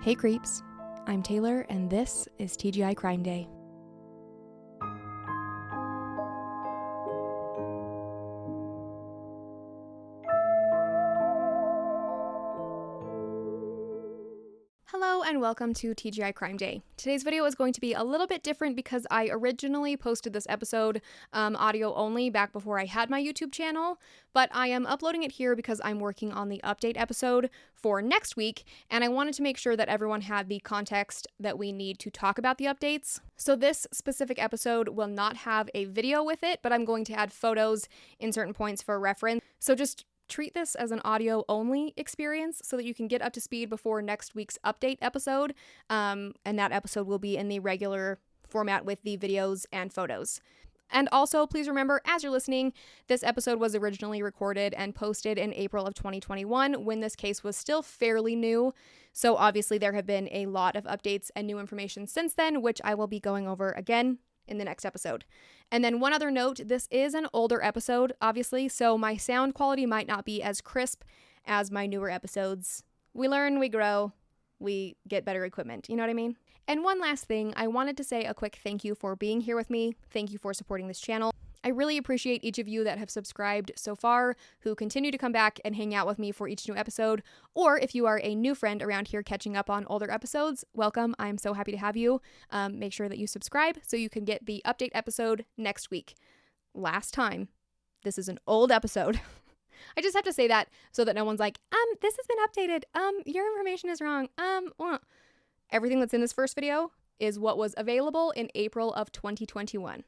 Hey creeps, I'm Taylor and this is TGI Crime Day. Hello and welcome to TGI Crime Day. Today's video is going to be a little bit different because I originally posted this episode audio only back before I had my YouTube channel, but I am uploading it here because I'm working on the update episode for next week, and I wanted to make sure that everyone had the context that we need to talk about the updates. So this specific episode will not have a video with it, but I'm going to add photos in certain points for reference. So just treat this as an audio-only experience so that you can get up to speed before next week's update episode, and that episode will be in the regular format with the videos and photos. And also, please remember, as you're listening, this episode was originally recorded and posted in April of 2021 when this case was still fairly new, so obviously there have been a lot of updates and new information since then, which I will be going over again in the next episode. And then one other note, this is an older episode, obviously, so my sound quality might not be as crisp as my newer episodes. We learn, we grow, we get better equipment, you know what I mean? And one last thing, I wanted to say a quick thank you for being here with me. Thank you for supporting this channel. I really appreciate each of you that have subscribed so far, who continue to come back and hang out with me for each new episode, or if you are a new friend around here catching up on older episodes, welcome. I'm so happy to have you. Make sure that you subscribe so you can get the update episode next week. Last time, this is an old episode. I just have to say that so that no one's like, this has been updated. Your information is wrong. Everything that's in this first video is what was available in April of 2021.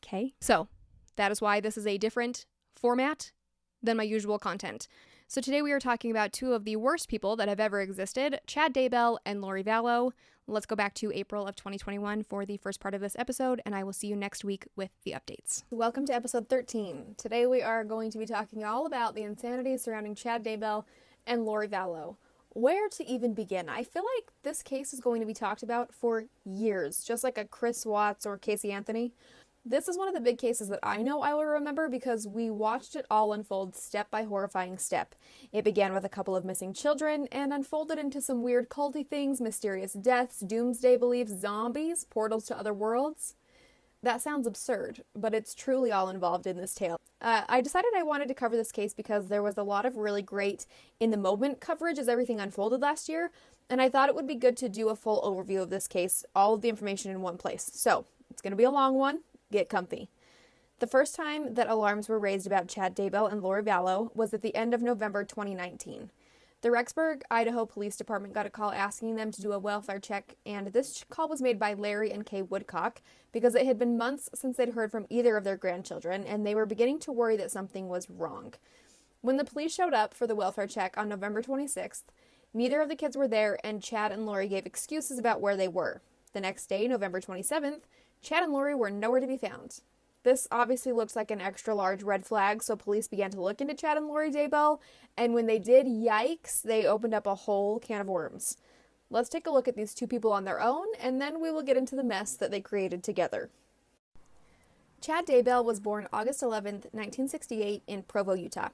Okay, so that is why this is a different format than my usual content. So today we are talking about two of the worst people that have ever existed, Chad Daybell and Lori Vallow. Let's go back to April of 2021 for the first part of this episode, and I will see you next week with the updates. Welcome to episode 13. Today we are going to be talking all about the insanity surrounding Chad Daybell and Lori Vallow. Where to even begin? I feel like this case is going to be talked about for years, just like a Chris Watts or Casey Anthony. This is one of the big cases that I know I will remember because we watched it all unfold step by horrifying step. It began with a couple of missing children and unfolded into some weird culty things, mysterious deaths, doomsday beliefs, zombies, portals to other worlds. That sounds absurd, but it's truly all involved in this tale. I decided I wanted to cover this case because there was a lot of really great in-the-moment coverage as everything unfolded last year, and I thought it would be good to do a full overview of this case, all of the information in one place. So, it's going to be a long one. Get comfy. The first time that alarms were raised about Chad Daybell and Lori Vallow was at the end of November 2019. The Rexburg, Idaho Police Department got a call asking them to do a welfare check, and this call was made by Larry and Kay Woodcock because it had been months since they'd heard from either of their grandchildren, and they were beginning to worry that something was wrong. When the police showed up for the welfare check on November 26th, neither of the kids were there, and Chad and Lori gave excuses about where they were. The next day, November 27th, Chad and Lori were nowhere to be found. This obviously looks like an extra large red flag, so police began to look into Chad and Lori Daybell, and when they did, yikes, they opened up a whole can of worms. Let's take a look at these two people on their own, and then we will get into the mess that they created together. Chad Daybell was born August 11th, 1968 in Provo, Utah.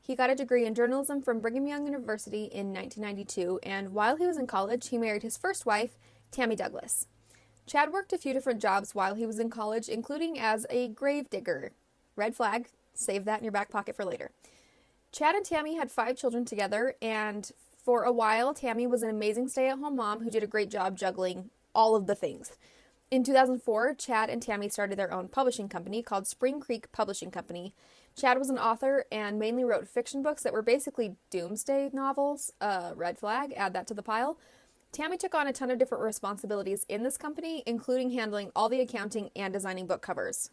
He got a degree in journalism from Brigham Young University in 1992, and while he was in college, he married his first wife, Tammy Douglas. Chad worked a few different jobs while he was in college, including as a grave digger. Red flag, save that in your back pocket for later. Chad and Tammy had 5 children together, and for a while, Tammy was an amazing stay-at-home mom who did a great job juggling all of the things. In 2004, Chad and Tammy started their own publishing company called Spring Creek Publishing Company. Chad was an author and mainly wrote fiction books that were basically doomsday novels. Red flag, add that to the pile. Tammy took on a ton of different responsibilities in this company, including handling all the accounting and designing book covers.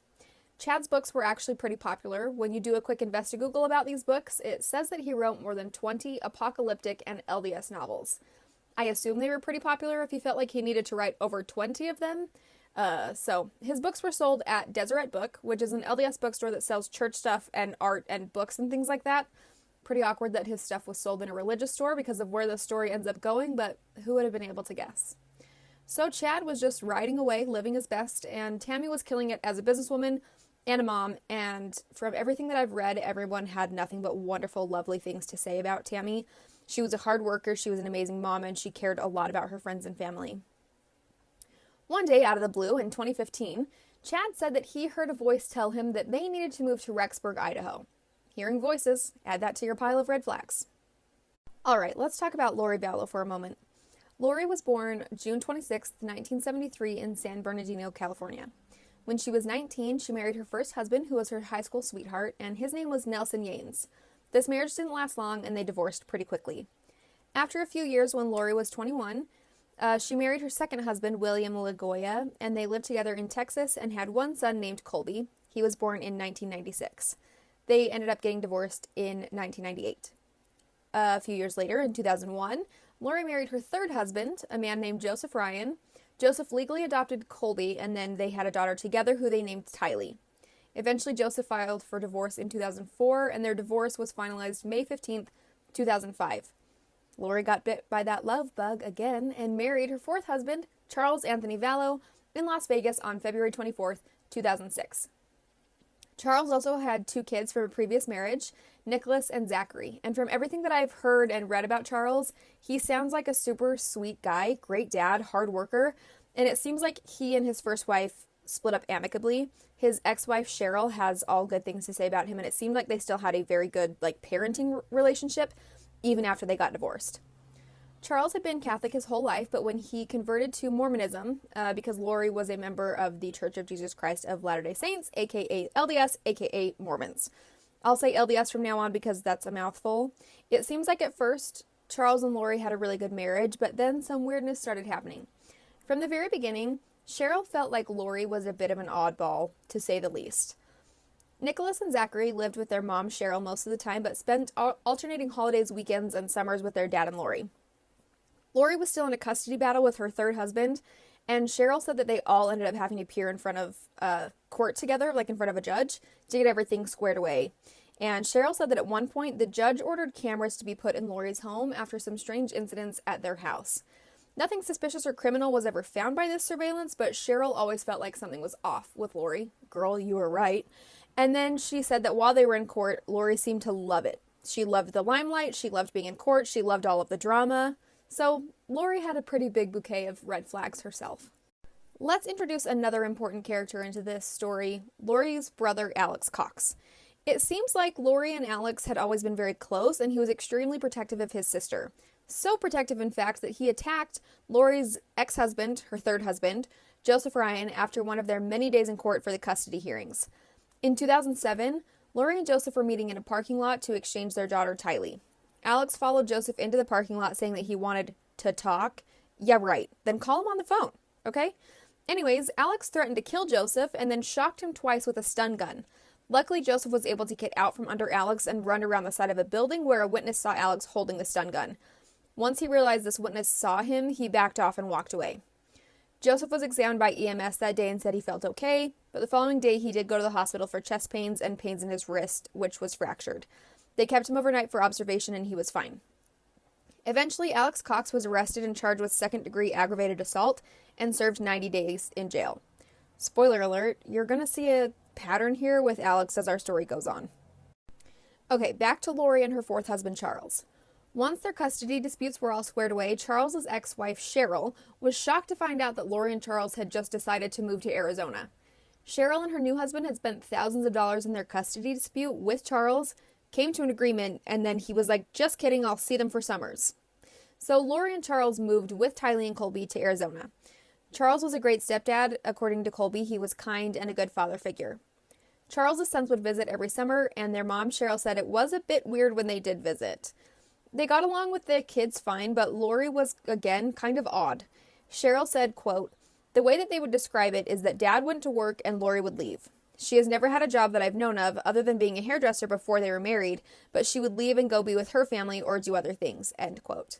Chad's books were actually pretty popular. When you do a quick Investigoogle about these books, it says that he wrote more than 20 apocalyptic and LDS novels. I assume they were pretty popular if he felt like he needed to write over 20 of them. So his books were sold at Deseret Book, which is an LDS bookstore that sells church stuff and art and books and things like that. Pretty awkward that his stuff was sold in a religious store because of where the story ends up going, but who would have been able to guess? So Chad was just riding away, living his best, and Tammy was killing it as a businesswoman and a mom, and from everything that I've read, everyone had nothing but wonderful, lovely things to say about Tammy. She was a hard worker, she was an amazing mom, and she cared a lot about her friends and family. One day, out of the blue, in 2015, Chad said that he heard a voice tell him that they needed to move to Rexburg, Idaho. Hearing voices, add that to your pile of red flags. Alright, let's talk about Lori Vallow for a moment. Lori was born June 26, 1973 in San Bernardino, California. When she was 19, she married her first husband, who was her high school sweetheart, and his name was Nelson Yanes. This marriage didn't last long, and they divorced pretty quickly. After a few years, when Lori was 21, she married her second husband, William Lagoya, and they lived together in Texas and had one son named Colby. He was born in 1996. They ended up getting divorced in 1998. A few years later, in 2001, Lori married her third husband, a man named Joseph Ryan. Joseph legally adopted Colby, and then they had a daughter together who they named Tylee. Eventually, Joseph filed for divorce in 2004, and their divorce was finalized May 15th, 2005. Lori got bit by that love bug again and married her fourth husband, Charles Anthony Vallow, in Las Vegas on February 24th, 2006. Charles also had 2 kids from a previous marriage, Nicholas and Zachary, and from everything that I've heard and read about Charles, he sounds like a super sweet guy, great dad, hard worker, and it seems like he and his first wife split up amicably. His ex-wife Cheryl has all good things to say about him, and it seemed like they still had a very good parenting relationship, even after they got divorced. Charles had been Catholic his whole life, but when he converted to Mormonism, because Lori was a member of the Church of Jesus Christ of Latter-day Saints, aka LDS, aka Mormons. I'll say LDS from now on because that's a mouthful. It seems like at first, Charles and Lori had a really good marriage, but then some weirdness started happening. From the very beginning, Cheryl felt like Lori was a bit of an oddball, to say the least. Nicholas and Zachary lived with their mom, Cheryl, most of the time, but spent alternating holidays, weekends, and summers with their dad and Lori. Lori was still in a custody battle with her third husband, and Cheryl said that they all ended up having to appear in front of court together, in front of a judge, to get everything squared away. And Cheryl said that at one point, the judge ordered cameras to be put in Lori's home after some strange incidents at their house. Nothing suspicious or criminal was ever found by this surveillance, but Cheryl always felt like something was off with Lori. Girl, you were right. And then she said that while they were in court, Lori seemed to love it. She loved the limelight, she loved being in court, she loved all of the drama. So Lori had a pretty big bouquet of red flags herself. Let's introduce another important character into this story, Lori's brother, Alex Cox. It seems like Lori and Alex had always been very close, and he was extremely protective of his sister. So protective, in fact, that he attacked Lori's ex-husband, her third husband, Joseph Ryan, after one of their many days in court for the custody hearings. In 2007, Lori and Joseph were meeting in a parking lot to exchange their daughter, Tylee. Alex followed Joseph into the parking lot saying that he wanted to talk. Yeah, right. Then call him on the phone, okay? Anyways, Alex threatened to kill Joseph and then shocked him twice with a stun gun. Luckily, Joseph was able to get out from under Alex and run around the side of a building where a witness saw Alex holding the stun gun. Once he realized this witness saw him, he backed off and walked away. Joseph was examined by EMS that day and said he felt okay, but the following day he did go to the hospital for chest pains and pains in his wrist, which was fractured. They kept him overnight for observation and he was fine. Eventually, Alex Cox was arrested and charged with second-degree aggravated assault and served 90 days in jail. Spoiler alert, you're going to see a pattern here with Alex as our story goes on. Okay, back to Lori and her fourth husband, Charles. Once their custody disputes were all squared away, Charles's ex-wife, Cheryl, was shocked to find out that Lori and Charles had just decided to move to Arizona. Cheryl and her new husband had spent thousands of dollars in their custody dispute with Charles, came to an agreement, and then he was like, just kidding, I'll see them for summers. So Lori and Charles moved with Tylee and Colby to Arizona. Charles was a great stepdad. According to Colby, he was kind and a good father figure. Charles's sons would visit every summer, and their mom, Cheryl, said it was a bit weird when they did visit. They got along with the kids fine, but Lori was, again, kind of odd. Cheryl said, quote, "The way that they would describe it is that Dad went to work and Lori would leave. She has never had a job that I've known of other than being a hairdresser before they were married, but she would leave and go be with her family or do other things," end quote.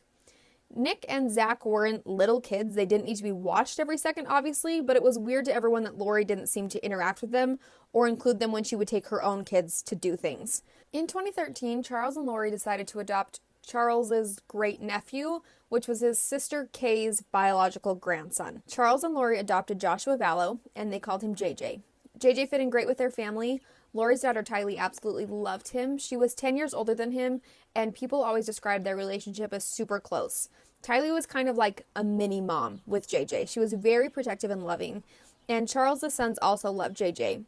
Nick and Zach weren't little kids. They didn't need to be watched every second, obviously, but it was weird to everyone that Lori didn't seem to interact with them or include them when she would take her own kids to do things. In 2013, Charles and Lori decided to adopt Charles's great-nephew, which was his sister Kay's biological grandson. Charles and Lori adopted Joshua Vallow, and they called him JJ. JJ fit in great with their family. Lori's daughter Tylee absolutely loved him. She was 10 years older than him, and people always described their relationship as super close. Tylee was kind of like a mini mom with JJ. She was very protective and loving, and Charles the sons also loved JJ.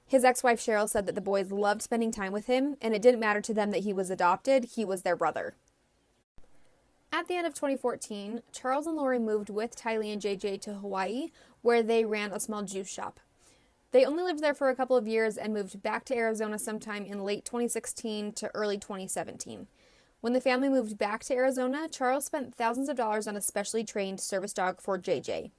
His ex-wife Cheryl said that the boys loved spending time with him, and it didn't matter to them that he was adopted. He was their brother. At the end of 2014, Charles and Lori moved with Tylee and JJ to Hawaii, where they ran a small juice shop. They only lived there for a couple of years and moved back to Arizona sometime in late 2016 to early 2017. When the family moved back to Arizona, Charles spent thousands of dollars on a specially trained service dog for JJ.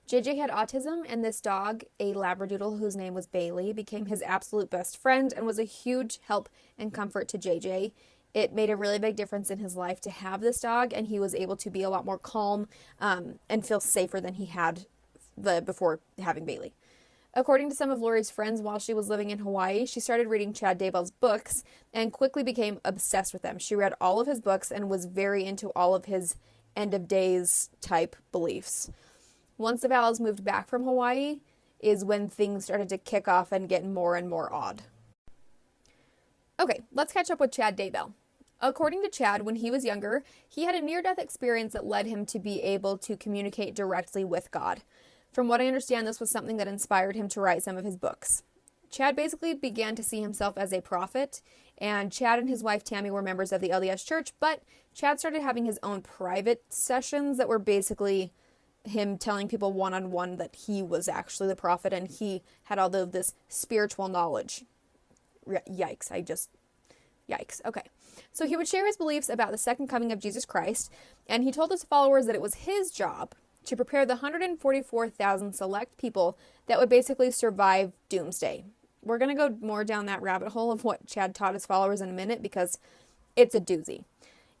JJ had autism, and this dog, a Labradoodle whose name was Bailey, became his absolute best friend and was a huge help and comfort to JJ. It made a really big difference in his life to have this dog, and he was able to be a lot more calm and feel safer than he had before having Bailey. According to some of Lori's friends, while she was living in Hawaii, she started reading Chad Daybell's books and quickly became obsessed with them. She read all of his books and was very into all of his end-of-days type beliefs. Once the Vallows moved back from Hawaii is when things started to kick off and get more and more odd. Okay, let's catch up with Chad Daybell. According to Chad, when he was younger, he had a near-death experience that led him to be able to communicate directly with God. From what I understand, this was something that inspired him to write some of his books. Chad basically began to see himself as a prophet, and Chad and his wife Tammy were members of the LDS Church, but Chad started having his own private sessions that were basically him telling people one-on-one that he was actually the prophet and he had all of this spiritual knowledge. Yikes. Okay. So he would share his beliefs about the second coming of Jesus Christ, and he told his followers that it was his job to prepare the 144,000 select people that would basically survive doomsday. We're going to go more down that rabbit hole of what Chad taught his followers in a minute because it's a doozy.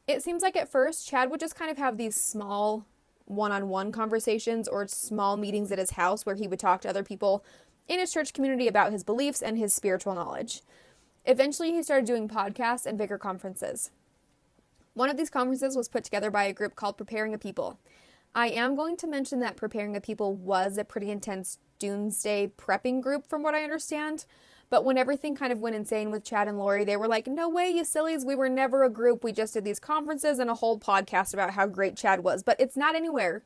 It seems like at first Chad would just kind of have these small one-on-one conversations or small meetings at his house where he would talk to other people in his church community about his beliefs and his spiritual knowledge. Eventually, he started doing podcasts and bigger conferences. One of these conferences was put together by a group called Preparing a People. I am going to mention that Preparing a People was a pretty intense doomsday prepping group from what I understand, but when everything kind of went insane with Chad and Lori, they were like, no way, you sillies, we were never a group, we just did these conferences and a whole podcast about how great Chad was, but it's not anywhere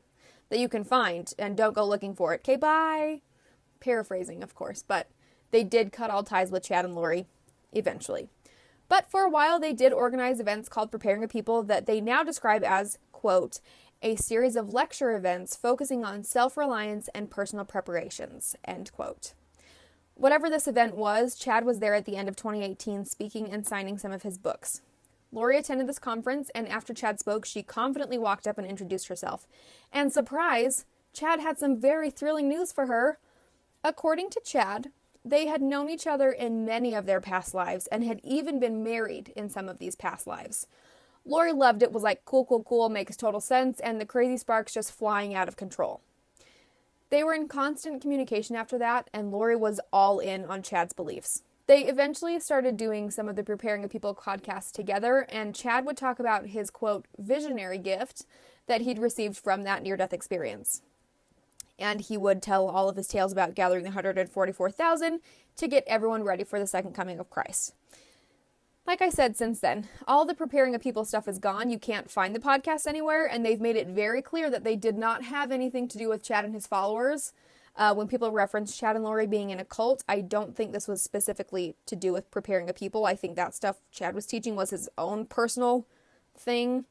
that you can find, and don't go looking for it. Okay, bye. Paraphrasing, of course, but they did cut all ties with Chad and Lori eventually. But for a while, they did organize events called Preparing a People that they now describe as, quote, a series of lecture events focusing on self-reliance and personal preparations, end quote. Whatever this event was, Chad was there at the end of 2018 speaking and signing some of his books. Lori attended this conference, and after Chad spoke, she confidently walked up and introduced herself. And surprise, Chad had some very thrilling news for her. According to Chad, they had known each other in many of their past lives and had even been married in some of these past lives. Lori loved it, was like, cool, makes total sense, and the crazy sparks just flying out of control. They were in constant communication after that, and Lori was all in on Chad's beliefs. They eventually started doing some of the Preparing a People podcasts together, and Chad would talk about his, quote, visionary gift that he'd received from that near-death experience. And he would tell all of his tales about gathering the 144,000 to get everyone ready for the second coming of Christ. Like I said, since then, all the Preparing a People stuff is gone. You can't find the podcast anywhere, and they've made it very clear that they did not have anything to do with Chad and his followers. When people reference Chad and Lori being in a cult, I don't think this was specifically to do with Preparing a People. I think that stuff Chad was teaching was his own personal thing.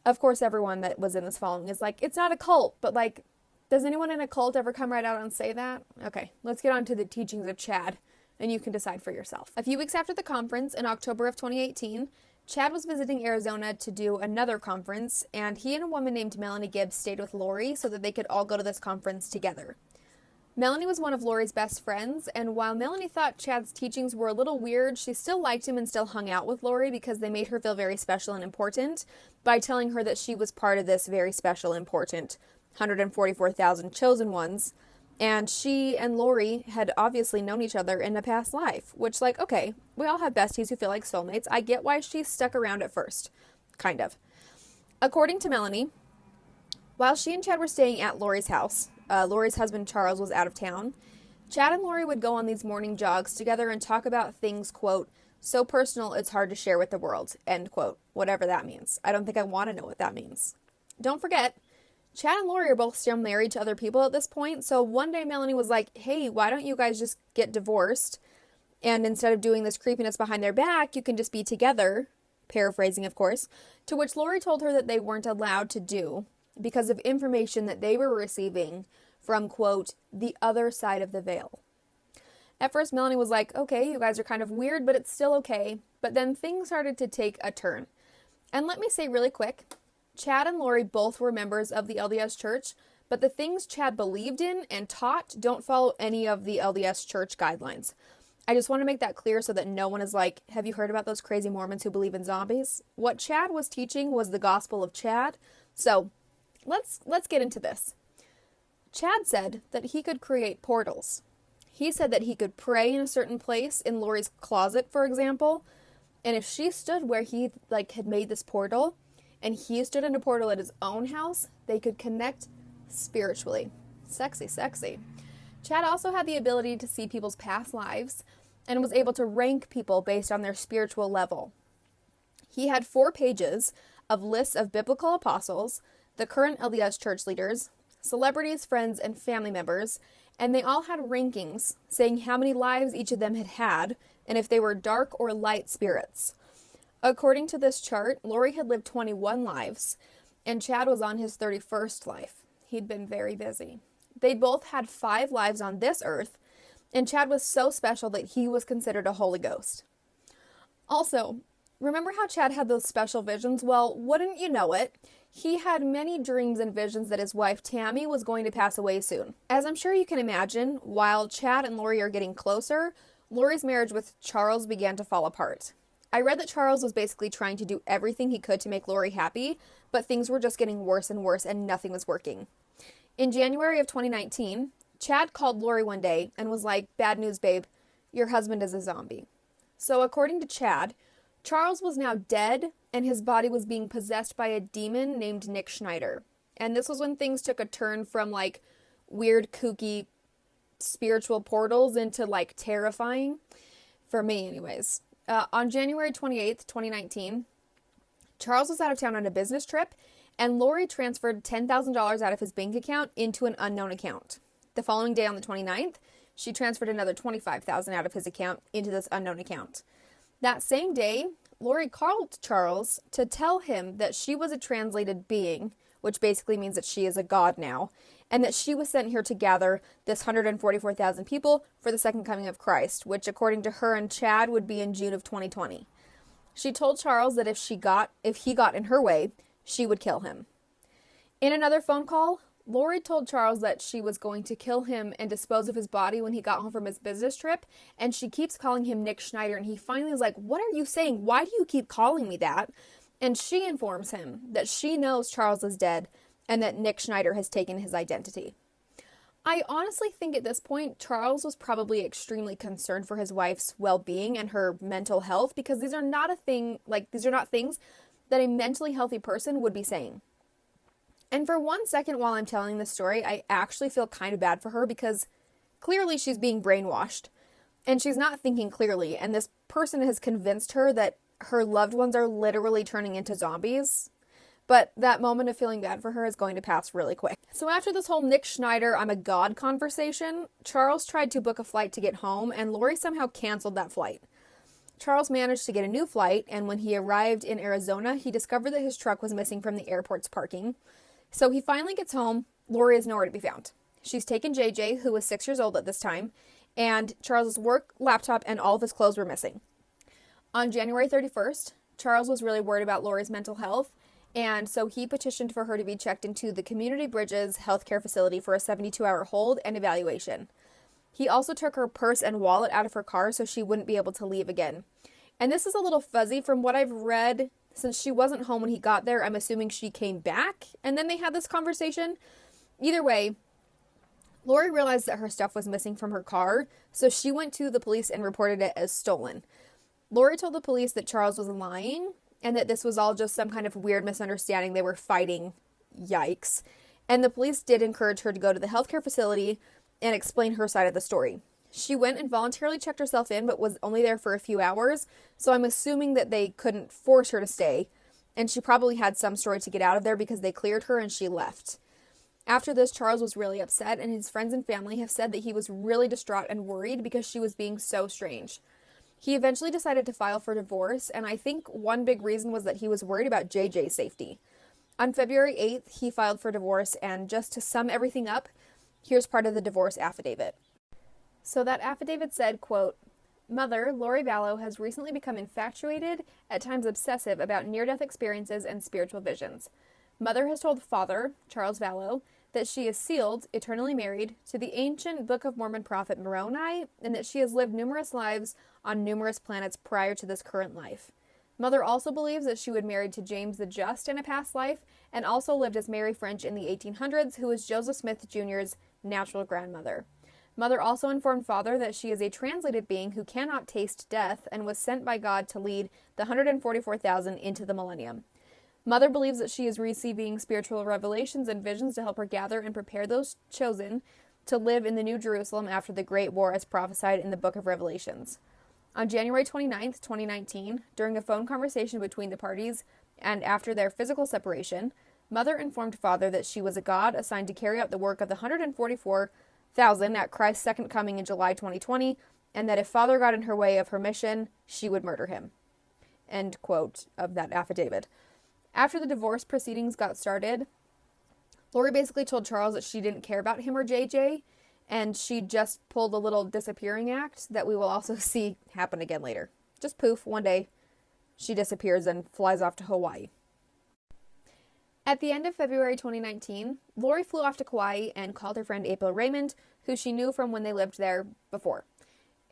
Of course, everyone that was in this following is like, it's not a cult, but like, does anyone in a cult ever come right out and say that? Okay, let's get on to the teachings of Chad, and you can decide for yourself. A few weeks after the conference, in October of 2018, Chad was visiting Arizona to do another conference, and he and a woman named Melanie Gibbs stayed with Lori so that they could all go to this conference together. Melanie was one of Lori's best friends, and while Melanie thought Chad's teachings were a little weird, she still liked him and still hung out with Lori because they made her feel very special and important by telling her that she was part of this very special, important 144,000 chosen ones. And she and Lori had obviously known each other in a past life, which, like, okay, we all have besties who feel like soulmates. I get why she stuck around at first. Kind of. According to Melanie, while she and Chad were staying at Lori's house, Lori's husband Charles was out of town, Chad and Lori would go on these morning jogs together and talk about things, quote, so personal it's hard to share with the world, end quote, whatever that means. I don't think I want to know what that means. Don't forget, Chad and Lori are both still married to other people at this point, so one day Melanie was like, hey, why don't you guys just get divorced? And instead of doing this creepiness behind their back, you can just be together, paraphrasing of course, to which Lori told her that they weren't allowed to do because of information that they were receiving from, quote, the other side of the veil. At first, Melanie was like, okay, you guys are kind of weird, but it's still okay. But then things started to take a turn. And let me say really quick, Chad and Lori both were members of the LDS Church, but the things Chad believed in and taught don't follow any of the LDS Church guidelines. I just want to make that clear so that no one is like, have you heard about those crazy Mormons who believe in zombies? What Chad was teaching was the gospel of Chad. So let's get into this. Chad said that he could create portals. He said that he could pray in a certain place in Lori's closet, for example, and if she stood where he had made this portal and he stood in a portal at his own house, they could connect spiritually. Sexy, sexy. Chad also had the ability to see people's past lives and was able to rank people based on their spiritual level. He had 4 pages of lists of biblical apostles, the current LDS church leaders, celebrities, friends, and family members, and they all had rankings saying how many lives each of them had had and if they were dark or light spirits. According to this chart, Lori had lived 21 lives, and Chad was on his 31st life. He'd been very busy. They both had 5 lives on this earth, and Chad was so special that he was considered a Holy Ghost. Also, remember how Chad had those special visions? Well, wouldn't you know it, he had many dreams and visions that his wife Tammy was going to pass away soon. As I'm sure you can imagine, while Chad and Lori are getting closer, Lori's marriage with Charles began to fall apart. I read that Charles was basically trying to do everything he could to make Lori happy, but things were just getting worse and worse and nothing was working. In January of 2019, Chad called Lori one day and was like, bad news, babe, your husband is a zombie. So according to Chad, Charles was now dead and his body was being possessed by a demon named Nick Schneider. And this was when things took a turn from weird, kooky, spiritual portals into terrifying. For me anyways. On January 28th, 2019, Charles was out of town on a business trip and Lori transferred $10,000 out of his bank account into an unknown account. The following day on the 29th, she transferred another $25,000 out of his account into this unknown account. That same day, Lori called Charles to tell him that she was a translated being, which basically means that she is a god now, and that she was sent here to gather this 144,000 people for the second coming of Christ, which according to her and Chad would be in June of 2020. She told Charles that if he got in her way, she would kill him. In another phone call, Lori told Charles that she was going to kill him and dispose of his body when he got home from his business trip, and she keeps calling him Nick Schneider, and he finally is like, what are you saying? Why do you keep calling me that? And she informs him that she knows Charles is dead and that Nick Schneider has taken his identity. I honestly think at this point, Charles was probably extremely concerned for his wife's well-being and her mental health, because these are not things that a mentally healthy person would be saying. And for one second while I'm telling this story, I actually feel kind of bad for her because clearly she's being brainwashed and she's not thinking clearly. And this person has convinced her that her loved ones are literally turning into zombies. But that moment of feeling bad for her is going to pass really quick. So after this whole Nick Schneider, I'm a god conversation, Charles tried to book a flight to get home and Lori somehow canceled that flight. Charles managed to get a new flight, and when he arrived in Arizona, he discovered that his truck was missing from the airport's parking. So he finally gets home. Lori is nowhere to be found. She's taken JJ, who was 6 years old at this time, and Charles's work laptop and all of his clothes were missing. On January 31st, Charles was really worried about Lori's mental health, and so he petitioned for her to be checked into the Community Bridges healthcare facility for a 72-hour hold and evaluation. He also took her purse and wallet out of her car so she wouldn't be able to leave again. And this is a little fuzzy from what I've read. Since she wasn't home when he got there, I'm assuming she came back and then they had this conversation. Either way, Lori realized that her stuff was missing from her car, so she went to the police and reported it as stolen. Lori told the police that Charles was lying and that this was all just some kind of weird misunderstanding. They were fighting. Yikes. And the police did encourage her to go to the healthcare facility and explain her side of the story. She went and voluntarily checked herself in, but was only there for a few hours, so I'm assuming that they couldn't force her to stay, and she probably had some story to get out of there because they cleared her and she left. After this, Charles was really upset, and his friends and family have said that he was really distraught and worried because she was being so strange. He eventually decided to file for divorce, and I think one big reason was that he was worried about JJ's safety. On February 8th, he filed for divorce, and just to sum everything up, here's part of the divorce affidavit. So that affidavit said, quote, "Mother, Lori Vallow, has recently become infatuated, at times obsessive, about near-death experiences and spiritual visions. Mother has told Father, Charles Vallow, that she is sealed, eternally married, to the ancient Book of Mormon prophet Moroni, and that she has lived numerous lives on numerous planets prior to this current life. Mother also believes that she was married to James the Just in a past life, and also lived as Mary French in the 1800s, who was Joseph Smith Jr.'s natural grandmother. Mother also informed Father that she is a translated being who cannot taste death and was sent by God to lead the 144,000 into the millennium. Mother believes that she is receiving spiritual revelations and visions to help her gather and prepare those chosen to live in the New Jerusalem after the Great War as prophesied in the Book of Revelations. On January 29th, 2019, during a phone conversation between the parties and after their physical separation, Mother informed Father that she was a god assigned to carry out the work of the 144,000 at Christ's second coming in July 2020, and that if Father got in her way of her mission, she would murder him." End quote of that affidavit. After the divorce proceedings got started, Lori basically told Charles that she didn't care about him or JJ, and she just pulled a little disappearing act that we will also see happen again later. Just poof, one day, she disappears and flies off to Hawaii. At the end of February 2019, Lori flew off to Kauai and called her friend April Raymond, who she knew from when they lived there before.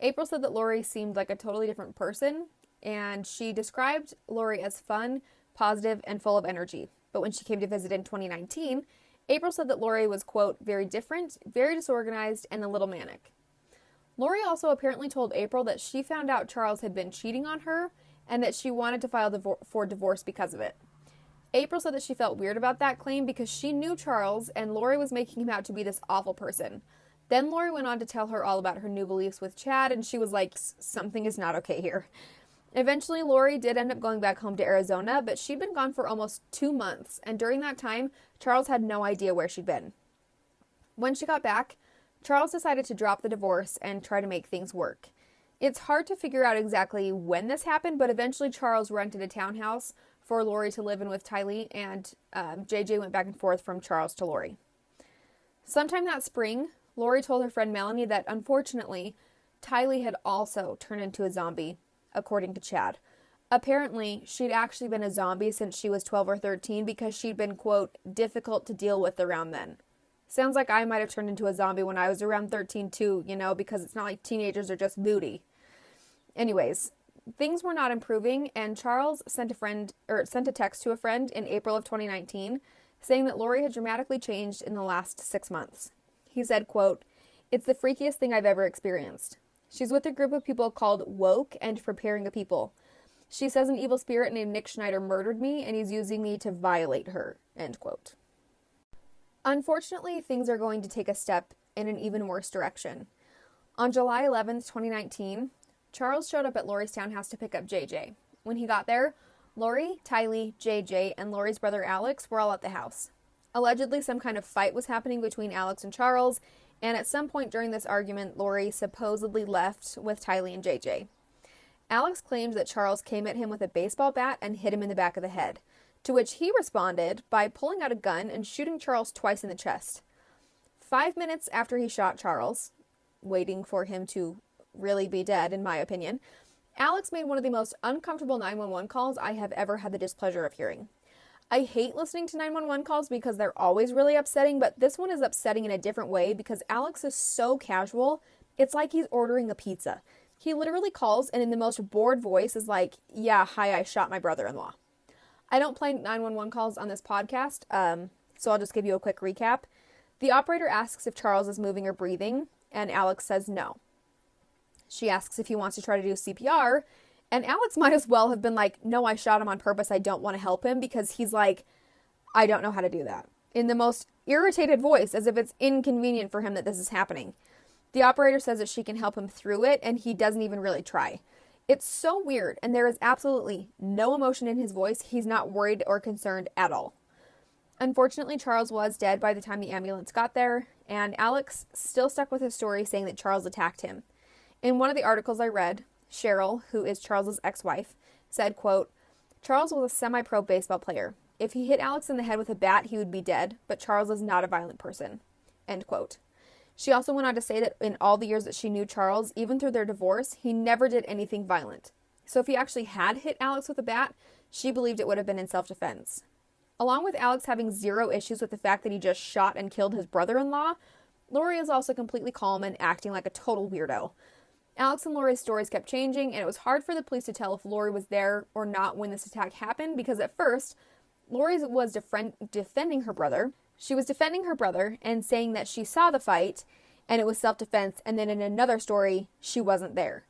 April said that Lori seemed like a totally different person, and she described Lori as fun, positive, and full of energy. But when she came to visit in 2019, April said that Lori was, quote, very different, very disorganized, and a little manic. Lori also apparently told April that she found out Charles had been cheating on her and that she wanted to file for divorce because of it. April said that she felt weird about that claim because she knew Charles and Lori was making him out to be this awful person. Then Lori went on to tell her all about her new beliefs with Chad, and she was like, something is not okay here. Eventually, Lori did end up going back home to Arizona, but she'd been gone for almost 2 months, and during that time, Charles had no idea where she'd been. When she got back, Charles decided to drop the divorce and try to make things work. It's hard to figure out exactly when this happened, but eventually Charles rented a townhouse for Lori to live in with Tylee, and JJ went back and forth from Charles to Lori. Sometime that spring, Lori told her friend Melanie that, unfortunately, Tylee had also turned into a zombie, according to Chad. Apparently, she'd actually been a zombie since she was 12 or 13 because she'd been, quote, difficult to deal with around then. Sounds like I might have turned into a zombie when I was around 13 too, because it's not like teenagers are just moody. Anyways, things were not improving, and Charles sent a text to a friend in April of 2019 saying that Lori had dramatically changed in the last 6 months. He said, quote, "It's the freakiest thing I've ever experienced. She's with a group of people called Woke and Preparing a People. She says an evil spirit named Nick Schneider murdered me, and he's using me to violate her." End quote. Unfortunately, things are going to take a step in an even worse direction. On July 11th, 2019, Charles showed up at Lori's townhouse to pick up JJ. When he got there, Lori, Tylee, JJ, and Lori's brother Alex were all at the house. Allegedly, some kind of fight was happening between Alex and Charles, and at some point during this argument, Lori supposedly left with Tylee and JJ. Alex claims that Charles came at him with a baseball bat and hit him in the back of the head, to which he responded by pulling out a gun and shooting Charles twice in the chest. 5 minutes after he shot Charles, waiting for him to really be dead, in my opinion, Alex made one of the most uncomfortable 911 calls I have ever had the displeasure of hearing. I hate listening to 911 calls because they're always really upsetting, but this one is upsetting in a different way because Alex is so casual, it's like he's ordering a pizza. He literally calls and in the most bored voice is like, "Yeah, hi, I shot my brother-in-law." I don't play 911 calls on this podcast, so I'll just give you a quick recap. The operator asks if Charles is moving or breathing, and Alex says no. She asks if he wants to try to do CPR, and Alex might as well have been like, "No, I shot him on purpose. I don't want to help him," because he's like, "I don't know how to do that," in the most irritated voice, as if it's inconvenient for him that this is happening. The operator says that she can help him through it, and he doesn't even really try. It's so weird, and there is absolutely no emotion in his voice. He's not worried or concerned at all. Unfortunately, Charles was dead by the time the ambulance got there, and Alex still stuck with his story saying that Charles attacked him. In one of the articles I read, Cheryl, who is Charles's ex-wife, said, quote, Charles was a semi-pro baseball player. If he hit Alex in the head with a bat, he would be dead, but Charles is not a violent person. End quote. She also went on to say that in all the years that she knew Charles, even through their divorce, he never did anything violent. So if he actually had hit Alex with a bat, she believed it would have been in self-defense. Along with Alex having zero issues with the fact that he just shot and killed his brother-in-law, Lori is also completely calm and acting like a total weirdo. Alex and Lori's stories kept changing, and it was hard for the police to tell if Lori was there or not when this attack happened, because at first, Lori was defending her brother. She was defending her brother and saying that she saw the fight and it was self-defense, and then in another story, she wasn't there.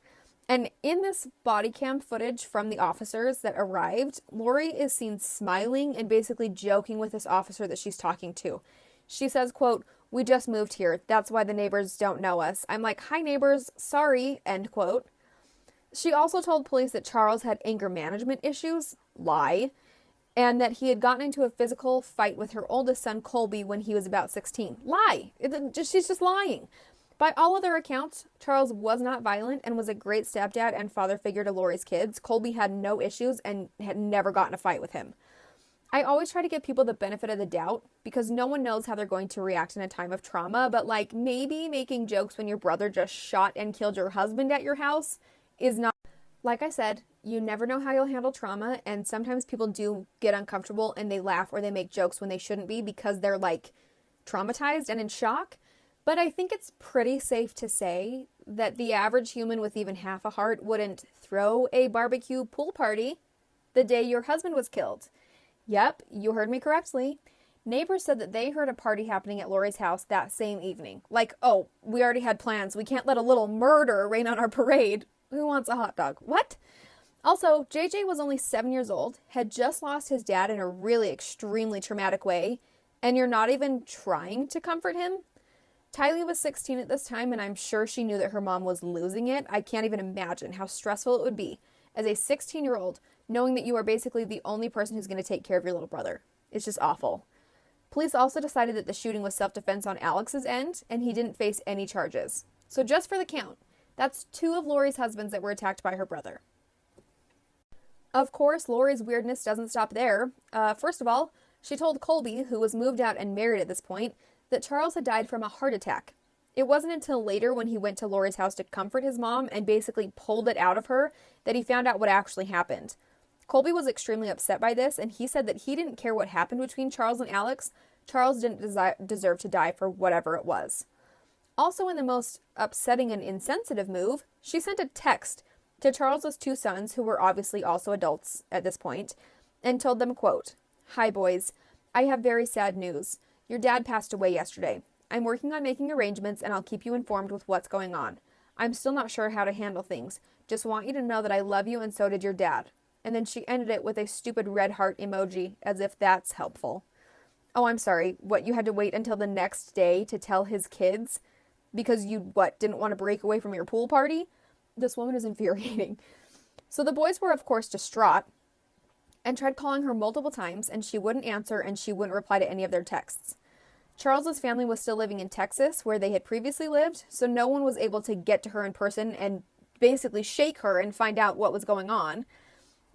And in this body cam footage from the officers that arrived, Lori is seen smiling and basically joking with this officer that she's talking to. She says, quote, we just moved here. That's why the neighbors don't know us. I'm like, hi neighbors, sorry, end quote. She also told police that Charles had anger management issues, lie, and that he had gotten into a physical fight with her oldest son, Colby, when he was about 16. Lie. She's just lying. By all other accounts, Charles was not violent and was a great stepdad and father figure to Lori's kids. Colby had no issues and had never gotten a fight with him. I always try to give people the benefit of the doubt because no one knows how they're going to react in a time of trauma, but like maybe making jokes when your brother just shot and killed your husband at your house is not. Like I said, you never know how you'll handle trauma, and sometimes people do get uncomfortable and they laugh or they make jokes when they shouldn't be because they're like traumatized and in shock. But I think it's pretty safe to say that the average human with even half a heart wouldn't throw a barbecue pool party the day your husband was killed. Yep, you heard me correctly. Neighbors said that they heard a party happening at Lori's house that same evening. Like, oh, we already had plans. We can't let a little murder rain on our parade. Who wants a hot dog? What? Also, JJ was only 7 years old, had just lost his dad in a really extremely traumatic way, and you're not even trying to comfort him? Tylee was 16 at this time, and I'm sure she knew that her mom was losing it. I can't even imagine how stressful it would be as a 16-year-old knowing that you are basically the only person who's going to take care of your little brother. It's just awful. Police also decided that the shooting was self-defense on Alex's end, and he didn't face any charges. So just for the count, that's 2 of Lori's husbands that were attacked by her brother. Of course, Lori's weirdness doesn't stop there. First of all, she told Colby, who was moved out and married at this point, that Charles had died from a heart attack. It wasn't until later when he went to Lori's house to comfort his mom and basically pulled it out of her that he found out what actually happened. Colby was extremely upset by this, and he said that he didn't care what happened between Charles and Alex. Charles didn't deserve to die for whatever it was. Also, in the most upsetting and insensitive move, she sent a text to Charles's 2 sons, who were obviously also adults at this point, and told them, quote, hi boys, I have very sad news. Your dad passed away yesterday. I'm working on making arrangements and I'll keep you informed with what's going on. I'm still not sure how to handle things. Just want you to know that I love you and so did your dad. And then she ended it with a stupid red heart emoji, as if that's helpful. Oh, I'm sorry. What, you had to wait until the next day to tell his kids? Because you, didn't want to break away from your pool party? This woman is infuriating. So the boys were, of course, distraught and tried calling her multiple times, and she wouldn't answer and she wouldn't reply to any of their texts. Charles's family was still living in Texas, where they had previously lived, so no one was able to get to her in person and basically shake her and find out what was going on.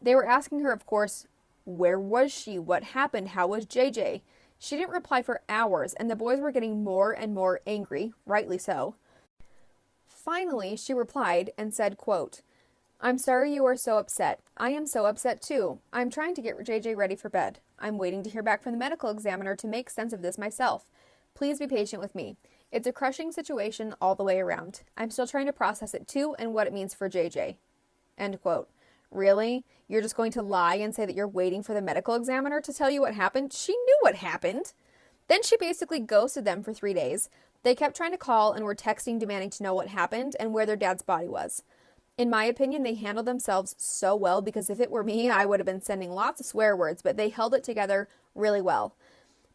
They were asking her, of course, where was she? What happened? How was JJ? She didn't reply for hours, and the boys were getting more and more angry, rightly so. Finally, she replied and said, quote, I'm sorry you are so upset. I am so upset too. I'm trying to get JJ ready for bed. I'm waiting to hear back from the medical examiner to make sense of this myself. Please be patient with me. It's a crushing situation all the way around. I'm still trying to process it too and what it means for JJ. End quote. Really? You're just going to lie and say that you're waiting for the medical examiner to tell you what happened? She knew what happened. Then she basically ghosted them for 3 days. They kept trying to call and were texting demanding to know what happened and where their dad's body was. In my opinion, they handled themselves so well, because if it were me, I would have been sending lots of swear words, but they held it together really well.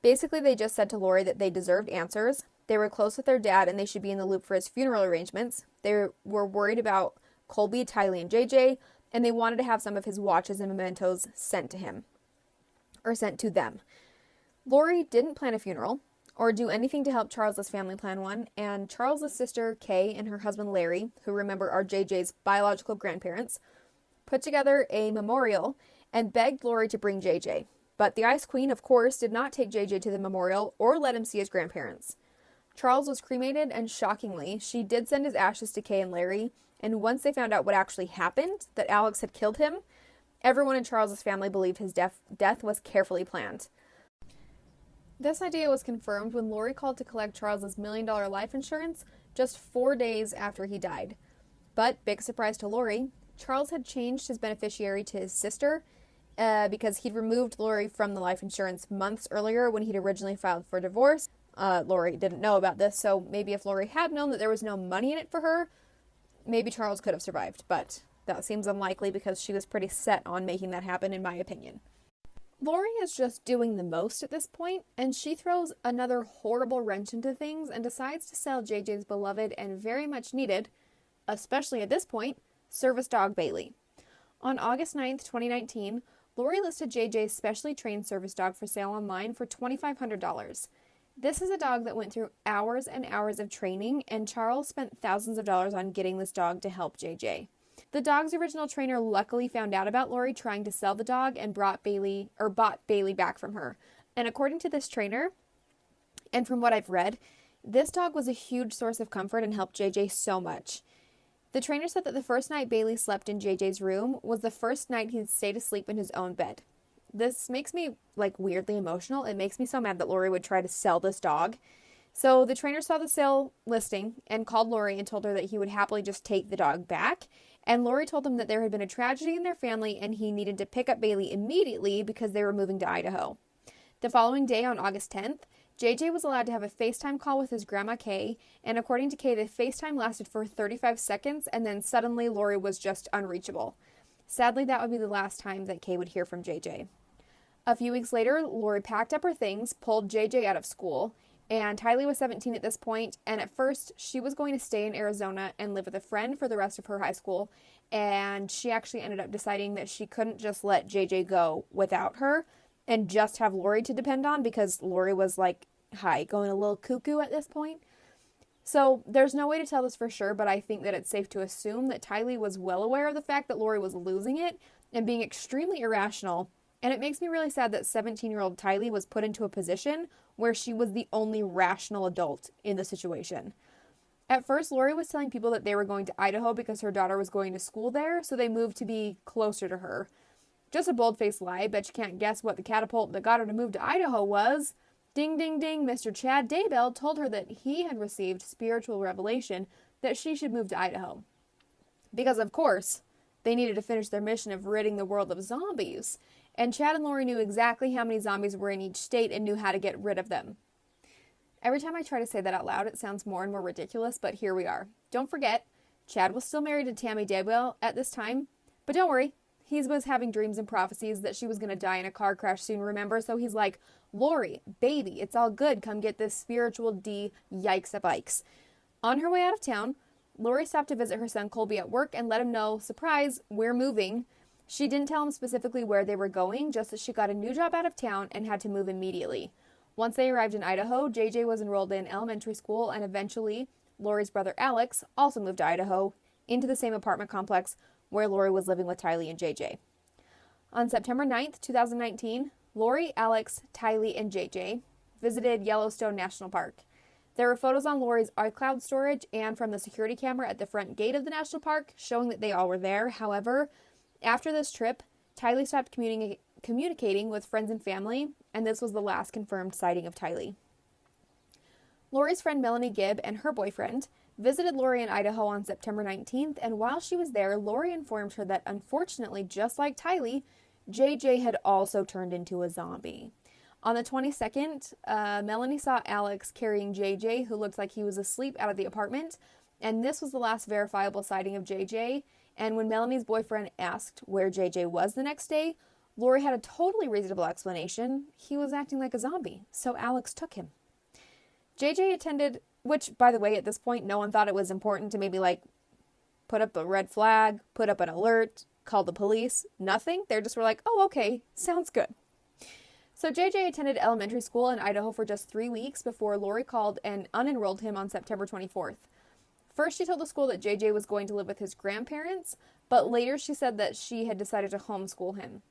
Basically, they just said to Lori that they deserved answers. They were close with their dad and they should be in the loop for his funeral arrangements. They were worried about Colby, Tylee, and JJ, and they wanted to have some of his watches and mementos sent to him, or sent to them. Lori didn't plan a funeral or do anything to help Charles's family plan one, and Charles's sister Kay and her husband Larry, who remember are JJ's biological grandparents, put together a memorial and begged Lori to bring JJ. But the Ice Queen, of course, did not take JJ to the memorial or let him see his grandparents. Charles was cremated, and shockingly, she did send his ashes to Kay and Larry, and once they found out what actually happened, that Alex had killed him, everyone in Charles's family believed his death was carefully planned. This idea was confirmed when Lori called to collect Charles's $1 million life insurance just 4 days after he died. But, big surprise to Lori, Charles had changed his beneficiary to his sister because he'd removed Lori from the life insurance months earlier when he'd originally filed for divorce. Lori didn't know about this, so maybe if Lori had known that there was no money in it for her, maybe Charles could have survived, but that seems unlikely because she was pretty set on making that happen, in my opinion. Lori is just doing the most at this point, and she throws another horrible wrench into things and decides to sell JJ's beloved and very much needed, especially at this point, service dog Bailey. On August 9th, 2019, Lori listed JJ's specially trained service dog for sale online for $2,500. This is a dog that went through hours and hours of training, and Charles spent thousands of dollars on getting this dog to help JJ. The dog's original trainer luckily found out about Lori trying to sell the dog and bought Bailey back from her. And according to this trainer, and from what I've read, this dog was a huge source of comfort and helped JJ so much. The trainer said that the first night Bailey slept in JJ's room was the first night he'd stayed asleep in his own bed. This makes me, weirdly emotional. It makes me so mad that Lori would try to sell this dog. So the trainer saw the sale listing and called Lori and told her that he would happily just take the dog back. And Lori told him that there had been a tragedy in their family and he needed to pick up Bailey immediately because they were moving to Idaho. The following day, on August 10th, JJ was allowed to have a FaceTime call with his grandma Kay, and according to Kay, the FaceTime lasted for 35 seconds, and then suddenly Lori was just unreachable. Sadly, that would be the last time that Kay would hear from JJ. A few weeks later, Lori packed up her things, pulled JJ out of school, and Tylee was 17 at this point, and at first, she was going to stay in Arizona and live with a friend for the rest of her high school, and she actually ended up deciding that she couldn't just let JJ go without her and just have Lori to depend on because Lori was going a little cuckoo at this point. So there's no way to tell this for sure, but I think that it's safe to assume that Tylee was well aware of the fact that Lori was losing it and being extremely irrational. And it makes me really sad that 17-year-old Tylee was put into a position where she was the only rational adult in the situation. At first, Lori was telling people that they were going to Idaho because her daughter was going to school there, so they moved to be closer to her. Just a bold-faced lie. Bet you can't guess what the catapult that got her to move to Idaho was. Ding, ding, ding. Mr. Chad Daybell told her that he had received spiritual revelation that she should move to Idaho. Because, of course, they needed to finish their mission of ridding the world of zombies. And Chad and Lori knew exactly how many zombies were in each state and knew how to get rid of them. Every time I try to say that out loud, it sounds more and more ridiculous, but here we are. Don't forget, Chad was still married to Tammy Daybell at this time, but don't worry, he was having dreams and prophecies that she was going to die in a car crash soon, remember? So he's like, Lori, baby, it's all good. Come get this spiritual D, yikes a bikes. On her way out of town, Lori stopped to visit her son Colby at work and let him know, surprise, we're moving. She didn't tell him specifically where they were going, just that she got a new job out of town and had to move immediately. Once they arrived in Idaho, JJ was enrolled in elementary school, and eventually, Lori's brother Alex also moved to Idaho, into the same apartment complex where Lori was living with Tylee and JJ. On September 9th, 2019, Lori, Alex, Tylee, and JJ visited Yellowstone National Park. There were photos on Lori's iCloud storage and from the security camera at the front gate of the national park showing that they all were there. However, after this trip, Tylee stopped communicating with friends and family, and this was the last confirmed sighting of Tylee. Lori's friend Melanie Gibb and her boyfriend visited Lori in Idaho on September 19th, and while she was there, Lori informed her that unfortunately, just like Tylee, JJ had also turned into a zombie. On the 22nd, Melanie saw Alex carrying JJ, who looked like he was asleep, out of the apartment, and this was the last verifiable sighting of JJ. And when Melanie's boyfriend asked where JJ was the next day, Lori had a totally reasonable explanation. He was acting like a zombie, so Alex took him. JJ attended, which, by the way, at this point, no one thought it was important to maybe, put up a red flag, put up an alert, call the police. Nothing. They just were like, oh, okay, sounds good. So JJ attended elementary school in Idaho for just 3 weeks before Lori called and unenrolled him on September 24th. First, she told the school that JJ was going to live with his grandparents, but later she said that she had decided to homeschool him.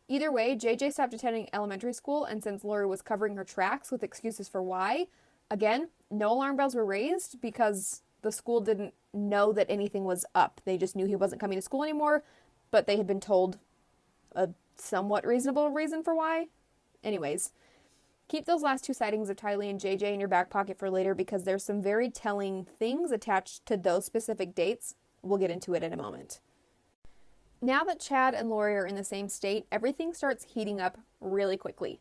Either way, JJ stopped attending elementary school, and since Lori was covering her tracks with excuses for why, again, no alarm bells were raised because the school didn't know that anything was up. They just knew he wasn't coming to school anymore, but they had been told a somewhat reasonable reason for why. Anyways, keep those last 2 sightings of Tylee and JJ in your back pocket for later because there's some very telling things attached to those specific dates. We'll get into it in a moment. Now that Chad and Lori are in the same state, everything starts heating up really quickly.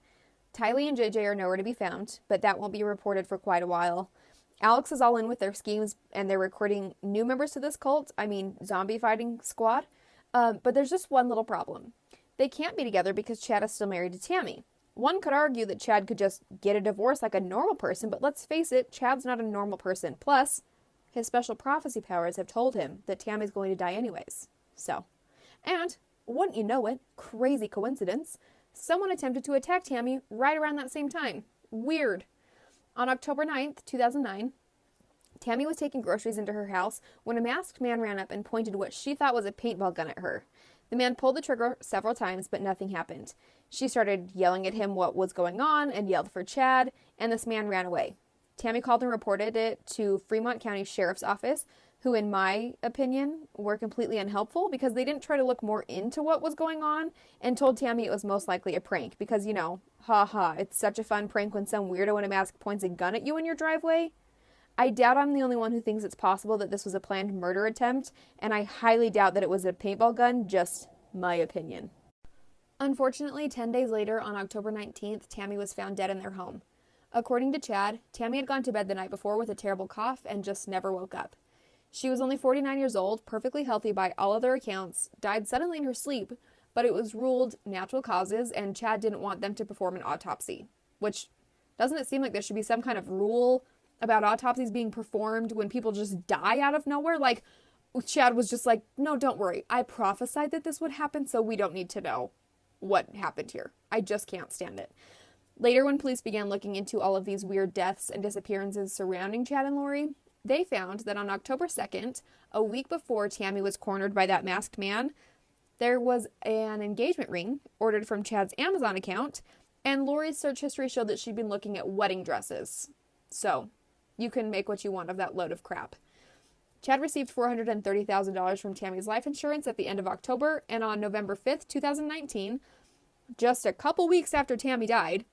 Tylee and JJ are nowhere to be found, but that won't be reported for quite a while. Alex is all in with their schemes, and they're recruiting new members to this cult, zombie fighting squad. But there's just one little problem. They can't be together because Chad is still married to Tammy. One could argue that Chad could just get a divorce like a normal person, but let's face it, Chad's not a normal person. Plus, his special prophecy powers have told him that Tammy's going to die anyways. And, wouldn't you know it, crazy coincidence, someone attempted to attack Tammy right around that same time. Weird. On October 9th, 2009, Tammy was taking groceries into her house when a masked man ran up and pointed what she thought was a paintball gun at her. The man pulled the trigger several times, but nothing happened. She started yelling at him what was going on and yelled for Chad, and this man ran away. Tammy called and reported it to Fremont County Sheriff's Office, who, in my opinion, were completely unhelpful because they didn't try to look more into what was going on and told Tammy it was most likely a prank because, it's such a fun prank when some weirdo in a mask points a gun at you in your driveway. I doubt I'm the only one who thinks it's possible that this was a planned murder attempt, and I highly doubt that it was a paintball gun, just my opinion. Unfortunately, 10 days later, on October 19th, Tammy was found dead in their home. According to Chad, Tammy had gone to bed the night before with a terrible cough and just never woke up. She was only 49 years old, perfectly healthy by all other accounts, died suddenly in her sleep, but it was ruled natural causes, and Chad didn't want them to perform an autopsy. Which, doesn't it seem like there should be some kind of rule about autopsies being performed when people just die out of nowhere? Chad was just like, no, don't worry. I prophesied that this would happen, so we don't need to know what happened here. I just can't stand it. Later, when police began looking into all of these weird deaths and disappearances surrounding Chad and Lori, they found that on October 2nd, a week before Tammy was cornered by that masked man, there was an engagement ring ordered from Chad's Amazon account, and Lori's search history showed that she'd been looking at wedding dresses. So, you can make what you want of that load of crap. Chad received $430,000 from Tammy's life insurance at the end of October, and on November 5th, 2019, just a couple weeks after Tammy died,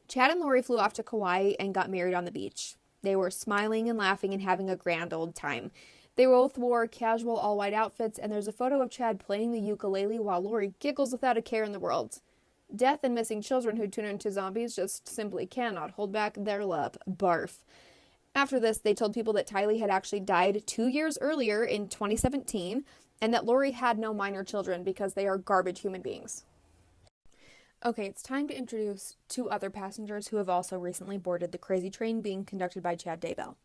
Chad and Lori flew off to Kauai and got married on the beach. They were smiling and laughing and having a grand old time. They both wore casual all-white outfits, and there's a photo of Chad playing the ukulele while Lori giggles without a care in the world. Death and missing children who turn into zombies just simply cannot hold back their love. Barf. After this, they told people that Tylee had actually died 2 years earlier in 2017, and that Lori had no minor children because they are garbage human beings. Okay, it's time to introduce 2 other passengers who have also recently boarded the crazy train being conducted by Chad Daybell.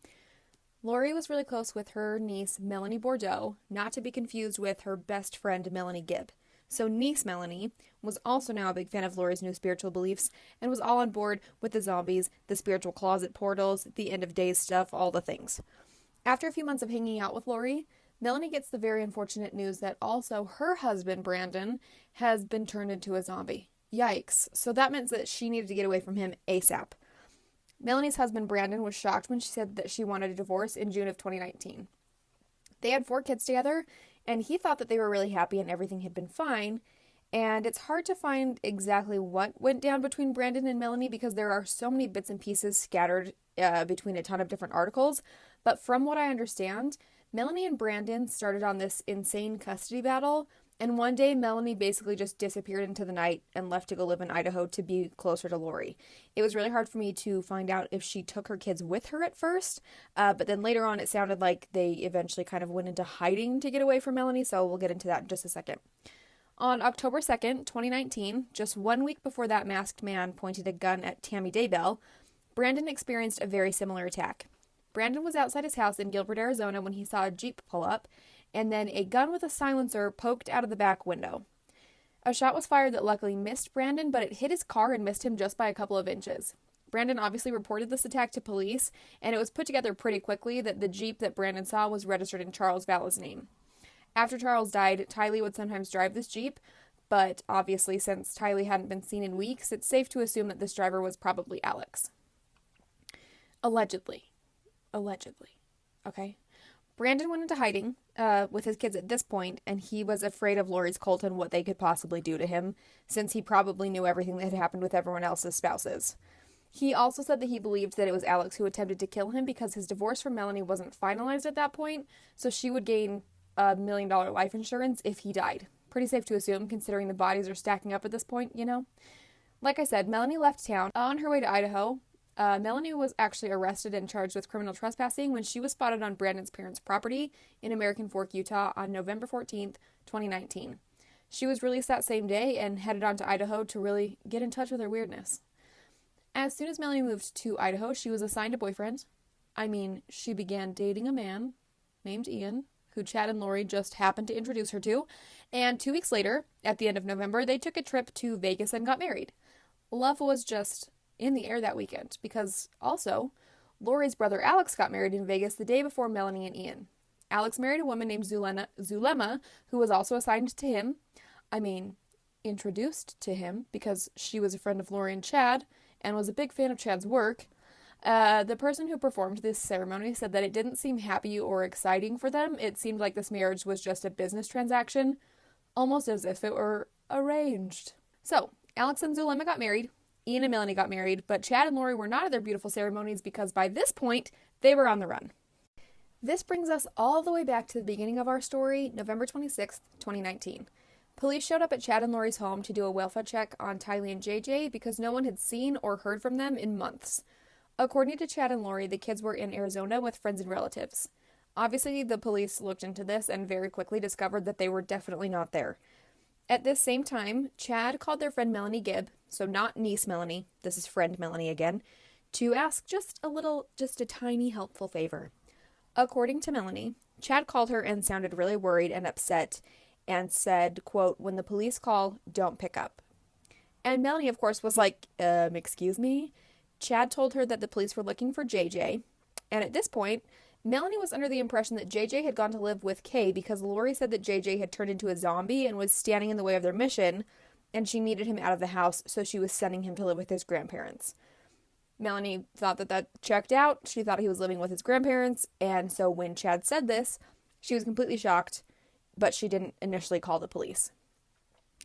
Lori was really close with her niece, Melanie Boudreaux, not to be confused with her best friend, Melanie Gibb. So niece Melanie was also now a big fan of Lori's new spiritual beliefs and was all on board with the zombies, the spiritual closet portals, the end of days stuff, all the things. After a few months of hanging out with Lori, Melanie gets the very unfortunate news that also her husband, Brandon, has been turned into a zombie. Yikes. So that meant that she needed to get away from him ASAP. Melanie's husband, Brandon, was shocked when she said that she wanted a divorce in June of 2019. They had 4 kids together, and he thought that they were really happy and everything had been fine. And it's hard to find exactly what went down between Brandon and Melanie because there are so many bits and pieces scattered between a ton of different articles. But from what I understand, Melanie and Brandon started on this insane custody battle, and one day Melanie basically just disappeared into the night and left to go live in Idaho to be closer to Lori. It was really hard for me to find out if she took her kids with her at first, but then later on it sounded like they eventually kind of went into hiding to get away from Melanie, so we'll get into that in just a second. On October 2nd, 2019, just 1 week before that masked man pointed a gun at Tammy Daybell, Brandon experienced a very similar attack. Brandon was outside his house in Gilbert, Arizona when he saw a Jeep pull up, and then a gun with a silencer poked out of the back window. A shot was fired that luckily missed Brandon, but it hit his car and missed him just by a couple of inches. Brandon obviously reported this attack to police, and it was put together pretty quickly that the Jeep that Brandon saw was registered in Charles Vallow's name. After Charles died, Tylee would sometimes drive this Jeep, but obviously since Tylee hadn't been seen in weeks, it's safe to assume that this driver was probably Alex. Allegedly. Okay? Brandon went into hiding with his kids at this point, and he was afraid of Lori's cult and what they could possibly do to him, since he probably knew everything that had happened with everyone else's spouses. He also said that he believed that it was Alex who attempted to kill him because his divorce from Melanie wasn't finalized at that point, so she would gain $1 million life insurance if he died. Pretty safe to assume, considering the bodies are stacking up at this point, you know? Like I said, Melanie left town. On her way to Idaho, Melanie was actually arrested and charged with criminal trespassing when she was spotted on Brandon's parents' property in American Fork, Utah on November 14th, 2019. She was released that same day and headed on to Idaho to really get in touch with her weirdness. As soon as Melanie moved to Idaho, she was assigned a boyfriend. She began dating a man named Ian, who Chad and Lori just happened to introduce her to, and 2 weeks later, at the end of November, they took a trip to Vegas and got married. Love was just in the air that weekend, because also, Lori's brother Alex got married in Vegas the day before Melanie and Ian. Alex married a woman named Zulema, who was also assigned to him. Introduced to him, because she was a friend of Lori and Chad, and was a big fan of Chad's work. The person who performed this ceremony said that it didn't seem happy or exciting for them. It seemed like this marriage was just a business transaction, almost as if it were arranged. So, Alex and Zulema got married, Ian and Melanie got married, but Chad and Lori were not at their beautiful ceremonies because by this point, they were on the run. This brings us all the way back to the beginning of our story, November 26th, 2019. Police showed up at Chad and Lori's home to do a welfare check on Tylee and JJ because no one had seen or heard from them in months. According to Chad and Lori, the kids were in Arizona with friends and relatives. Obviously, the police looked into this and very quickly discovered that they were definitely not there. At this same time, Chad called their friend Melanie Gibb, so not niece Melanie, this is friend Melanie again, to ask just a tiny helpful favor. According to Melanie, Chad called her and sounded really worried and upset and said, quote, "When the police call, don't pick up." And Melanie, of course, was like, excuse me? Chad told her that the police were looking for JJ, and at this point, Melanie was under the impression that JJ had gone to live with Kay because Lori said that JJ had turned into a zombie and was standing in the way of their mission, and she needed him out of the house, so she was sending him to live with his grandparents. Melanie thought that checked out. She thought he was living with his grandparents, and so when Chad said this, she was completely shocked, but she didn't initially call the police.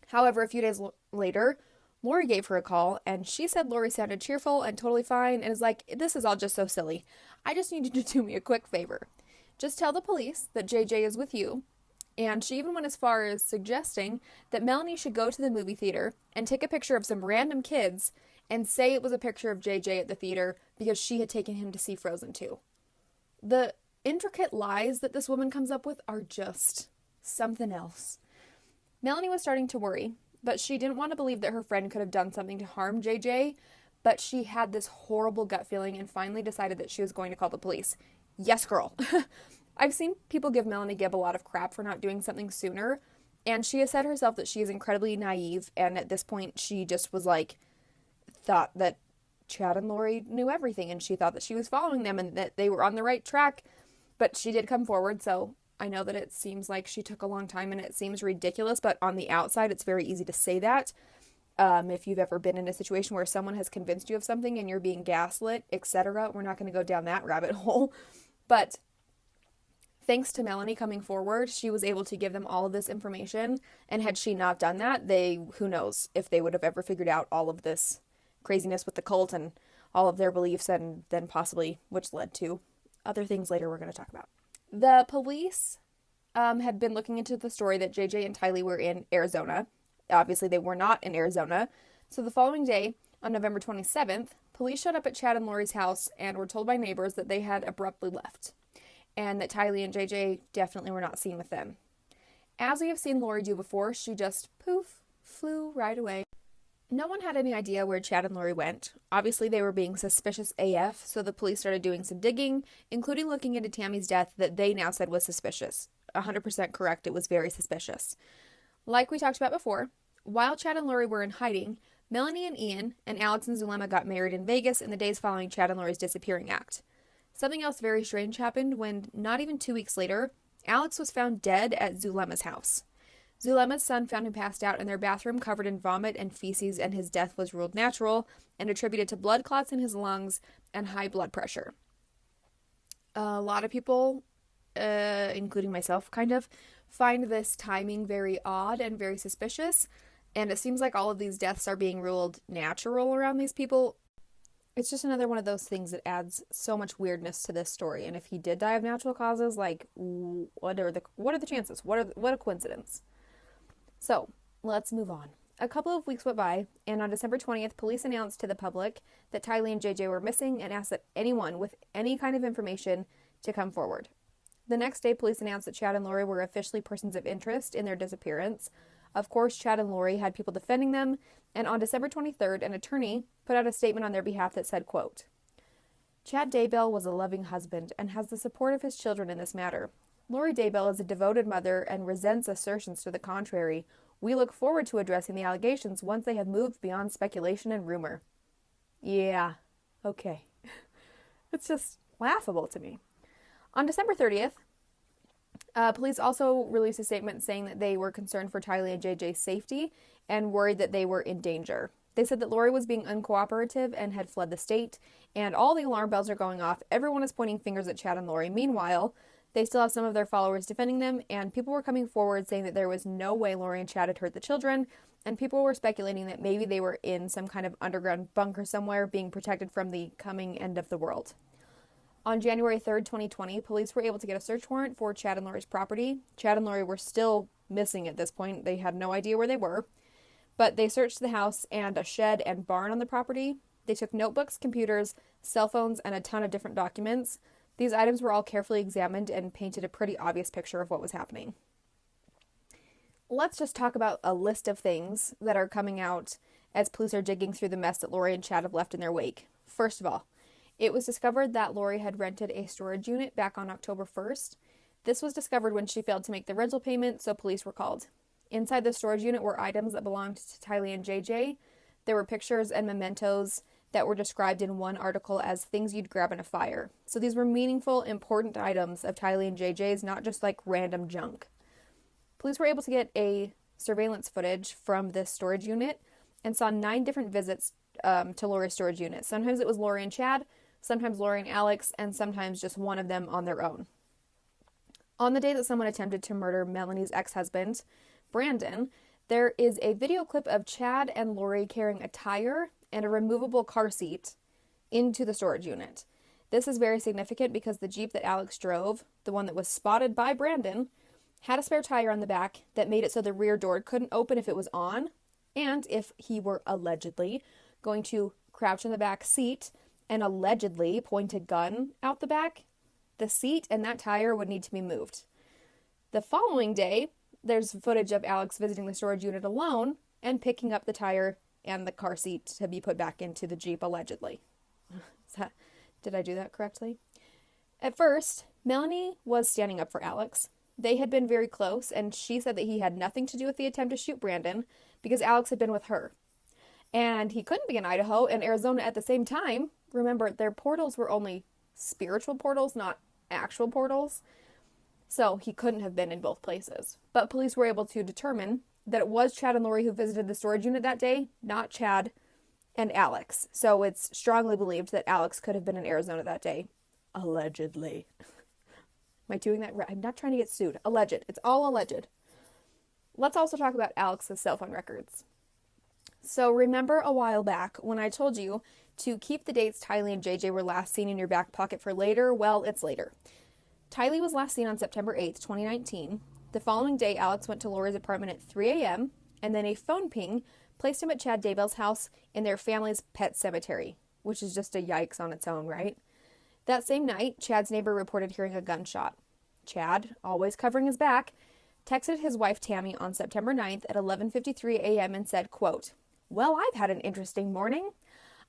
However, a few days later, Lori gave her a call, and she said Lori sounded cheerful and totally fine, and is like, "This is all just so silly. I just need you to do me a quick favor. Just tell the police that JJ is with you." And she even went as far as suggesting that Melanie should go to the movie theater and take a picture of some random kids and say it was a picture of JJ at the theater because she had taken him to see Frozen 2. The intricate lies that this woman comes up with are just something else. Melanie was starting to worry, but she didn't want to believe that her friend could have done something to harm JJ, but she had this horrible gut feeling and finally decided that she was going to call the police. Yes, girl. I've seen people give Melanie Gibb a lot of crap for not doing something sooner, and she has said herself that she is incredibly naive, and at this point she just was thought that Chad and Lori knew everything, and she thought that she was following them and that they were on the right track, but she did come forward, so I know that it seems like she took a long time and it seems ridiculous, but on the outside, it's very easy to say that. If you've ever been in a situation where someone has convinced you of something and you're being gaslit, etc., we're not going to go down that rabbit hole. But thanks to Melanie coming forward, she was able to give them all of this information. And had she not done that, who knows if they would have ever figured out all of this craziness with the cult and all of their beliefs, and then possibly, which led to other things later we're going to talk about. The police had been looking into the story that JJ and Tylee were in Arizona. Obviously, they were not in Arizona. So the following day, on November 27th, police showed up at Chad and Lori's house and were told by neighbors that they had abruptly left, and that Tylee and JJ definitely were not seen with them. As we have seen Lori do before, she just poof, flew right away. No one had any idea where Chad and Lori went. Obviously, they were being suspicious AF, so the police started doing some digging, including looking into Tammy's death that they now said was suspicious. 100% correct, it was very suspicious. Like we talked about before, while Chad and Lori were in hiding, Melanie and Ian and Alex and Zulema got married in Vegas in the days following Chad and Lori's disappearing act. Something else very strange happened when, not even 2 weeks later, Alex was found dead at Zulema's house. Zulema's son found him passed out in their bathroom covered in vomit and feces, and his death was ruled natural and attributed to blood clots in his lungs and high blood pressure. A lot of people, including myself, kind of, find this timing very odd and very suspicious, and it seems like all of these deaths are being ruled natural around these people. It's just another one of those things that adds so much weirdness to this story, and if he did die of natural causes, like, what are the chances? What a coincidence. So, let's move on. A couple of weeks went by, and on December 20th, police announced to the public that Tylee and JJ were missing and asked that anyone with any kind of information to come forward. The next day, police announced that Chad and Lori were officially persons of interest in their disappearance. Of course, Chad and Lori had people defending them, and on December 23rd, an attorney put out a statement on their behalf that said, quote, "Chad Daybell was a loving husband and has the support of his children in this matter. Lori Daybell is a devoted mother and resents assertions to the contrary. We look forward to addressing the allegations once they have moved beyond speculation and rumor." Yeah, okay. It's just laughable to me. On December 30th, police also released a statement saying that they were concerned for Tylee and JJ's safety and worried that they were in danger. They said that Lori was being uncooperative and had fled the state, and all the alarm bells are going off. Everyone is pointing fingers at Chad and Lori. Meanwhile, they still have some of their followers defending them, and people were coming forward saying that there was no way Lori and Chad had hurt the children, and people were speculating that maybe they were in some kind of underground bunker somewhere being protected from the coming end of the world. On January 3rd, 2020, police were able to get a search warrant for Chad and Lori's property. Chad and Lori were still missing at this point. They had no idea where they were, but they searched the house and a shed and barn on the property. They took notebooks, computers, cell phones, and a ton of different documents. These items were all carefully examined and painted a pretty obvious picture of what was happening. Let's just talk about a list of things that are coming out as police are digging through the mess that Lori and Chad have left in their wake. First of all, it was discovered that Lori had rented a storage unit back on October 1st. This was discovered when she failed to make the rental payment, so police were called. Inside the storage unit were items that belonged to Tylee and JJ. There were pictures and mementos that were described in one article as things you'd grab in a fire. So these were meaningful, important items of Tylee and JJ's, not just like random junk. Police were able to get a surveillance footage from this storage unit and saw 9 different visits to Lori's storage unit. Sometimes it was Lori and Chad, sometimes Lori and Alex, and sometimes just one of them on their own. On the day that someone attempted to murder Melanie's ex-husband, Brandon, there is a video clip of Chad and Lori carrying a tire and a removable car seat into the storage unit. This is very significant because the Jeep that Alex drove, the one that was spotted by Brandon, had a spare tire on the back that made it so the rear door couldn't open if it was on, and if he were allegedly going to crouch in the back seat and allegedly point a gun out the back, the seat and that tire would need to be moved. The following day, there's footage of Alex visiting the storage unit alone and picking up the tire and the car seat to be put back into the Jeep, allegedly. Did I do that correctly? At first, Melanie was standing up for Alex. They had been very close, and she said that he had nothing to do with the attempt to shoot Brandon because Alex had been with her. And he couldn't be in Idaho and Arizona at the same time. Remember, their portals were only spiritual portals, not actual portals. So he couldn't have been in both places. But police were able to determine that it was Chad and Lori who visited the storage unit that day, not Chad and Alex. So it's strongly believed that Alex could have been in Arizona that day. Allegedly. Am I doing that right? I'm not trying to get sued. Alleged. It's all alleged. Let's also talk about Alex's cell phone records. So remember a while back when I told you to keep the dates Tylee and JJ were last seen in your back pocket for later? Well, it's later. Tylee was last seen on September 8th, 2019. The following day, Alex went to Lori's apartment at 3 a.m., and then a phone ping placed him at Chad Daybell's house in their family's pet cemetery, which is just a yikes on its own, right? That same night, Chad's neighbor reported hearing a gunshot. Chad, always covering his back, texted his wife Tammy on September 9th at 11:53 a.m. and said, quote, "Well, I've had an interesting morning.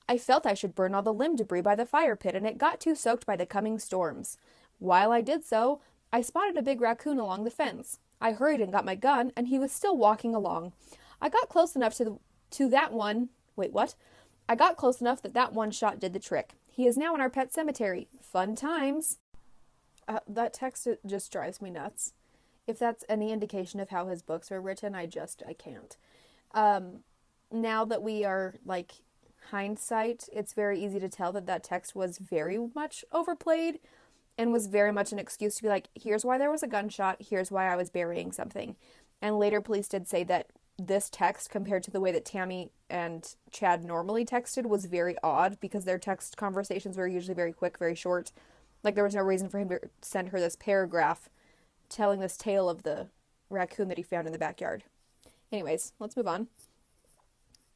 I felt I should burn all the limb debris by the fire pit, and it got too soaked by the coming storms. While I did so, I spotted a big raccoon along the fence. I hurried and got my gun, and he was still walking along. I got close enough to that one. Wait, what? I got close enough that one shot did the trick. He is now in our pet cemetery. Fun times." That text just drives me nuts. If that's any indication of how his books are written, I can't. Now that we are, hindsight, it's very easy to tell that text was very much overplayed and was very much an excuse to be like, here's why there was a gunshot, here's why I was burying something. And later police did say that this text, compared to the way that Tammy and Chad normally texted, was very odd because their text conversations were usually very quick, very short. There was no reason for him to send her this paragraph telling this tale of the raccoon that he found in the backyard. Anyways, let's move on.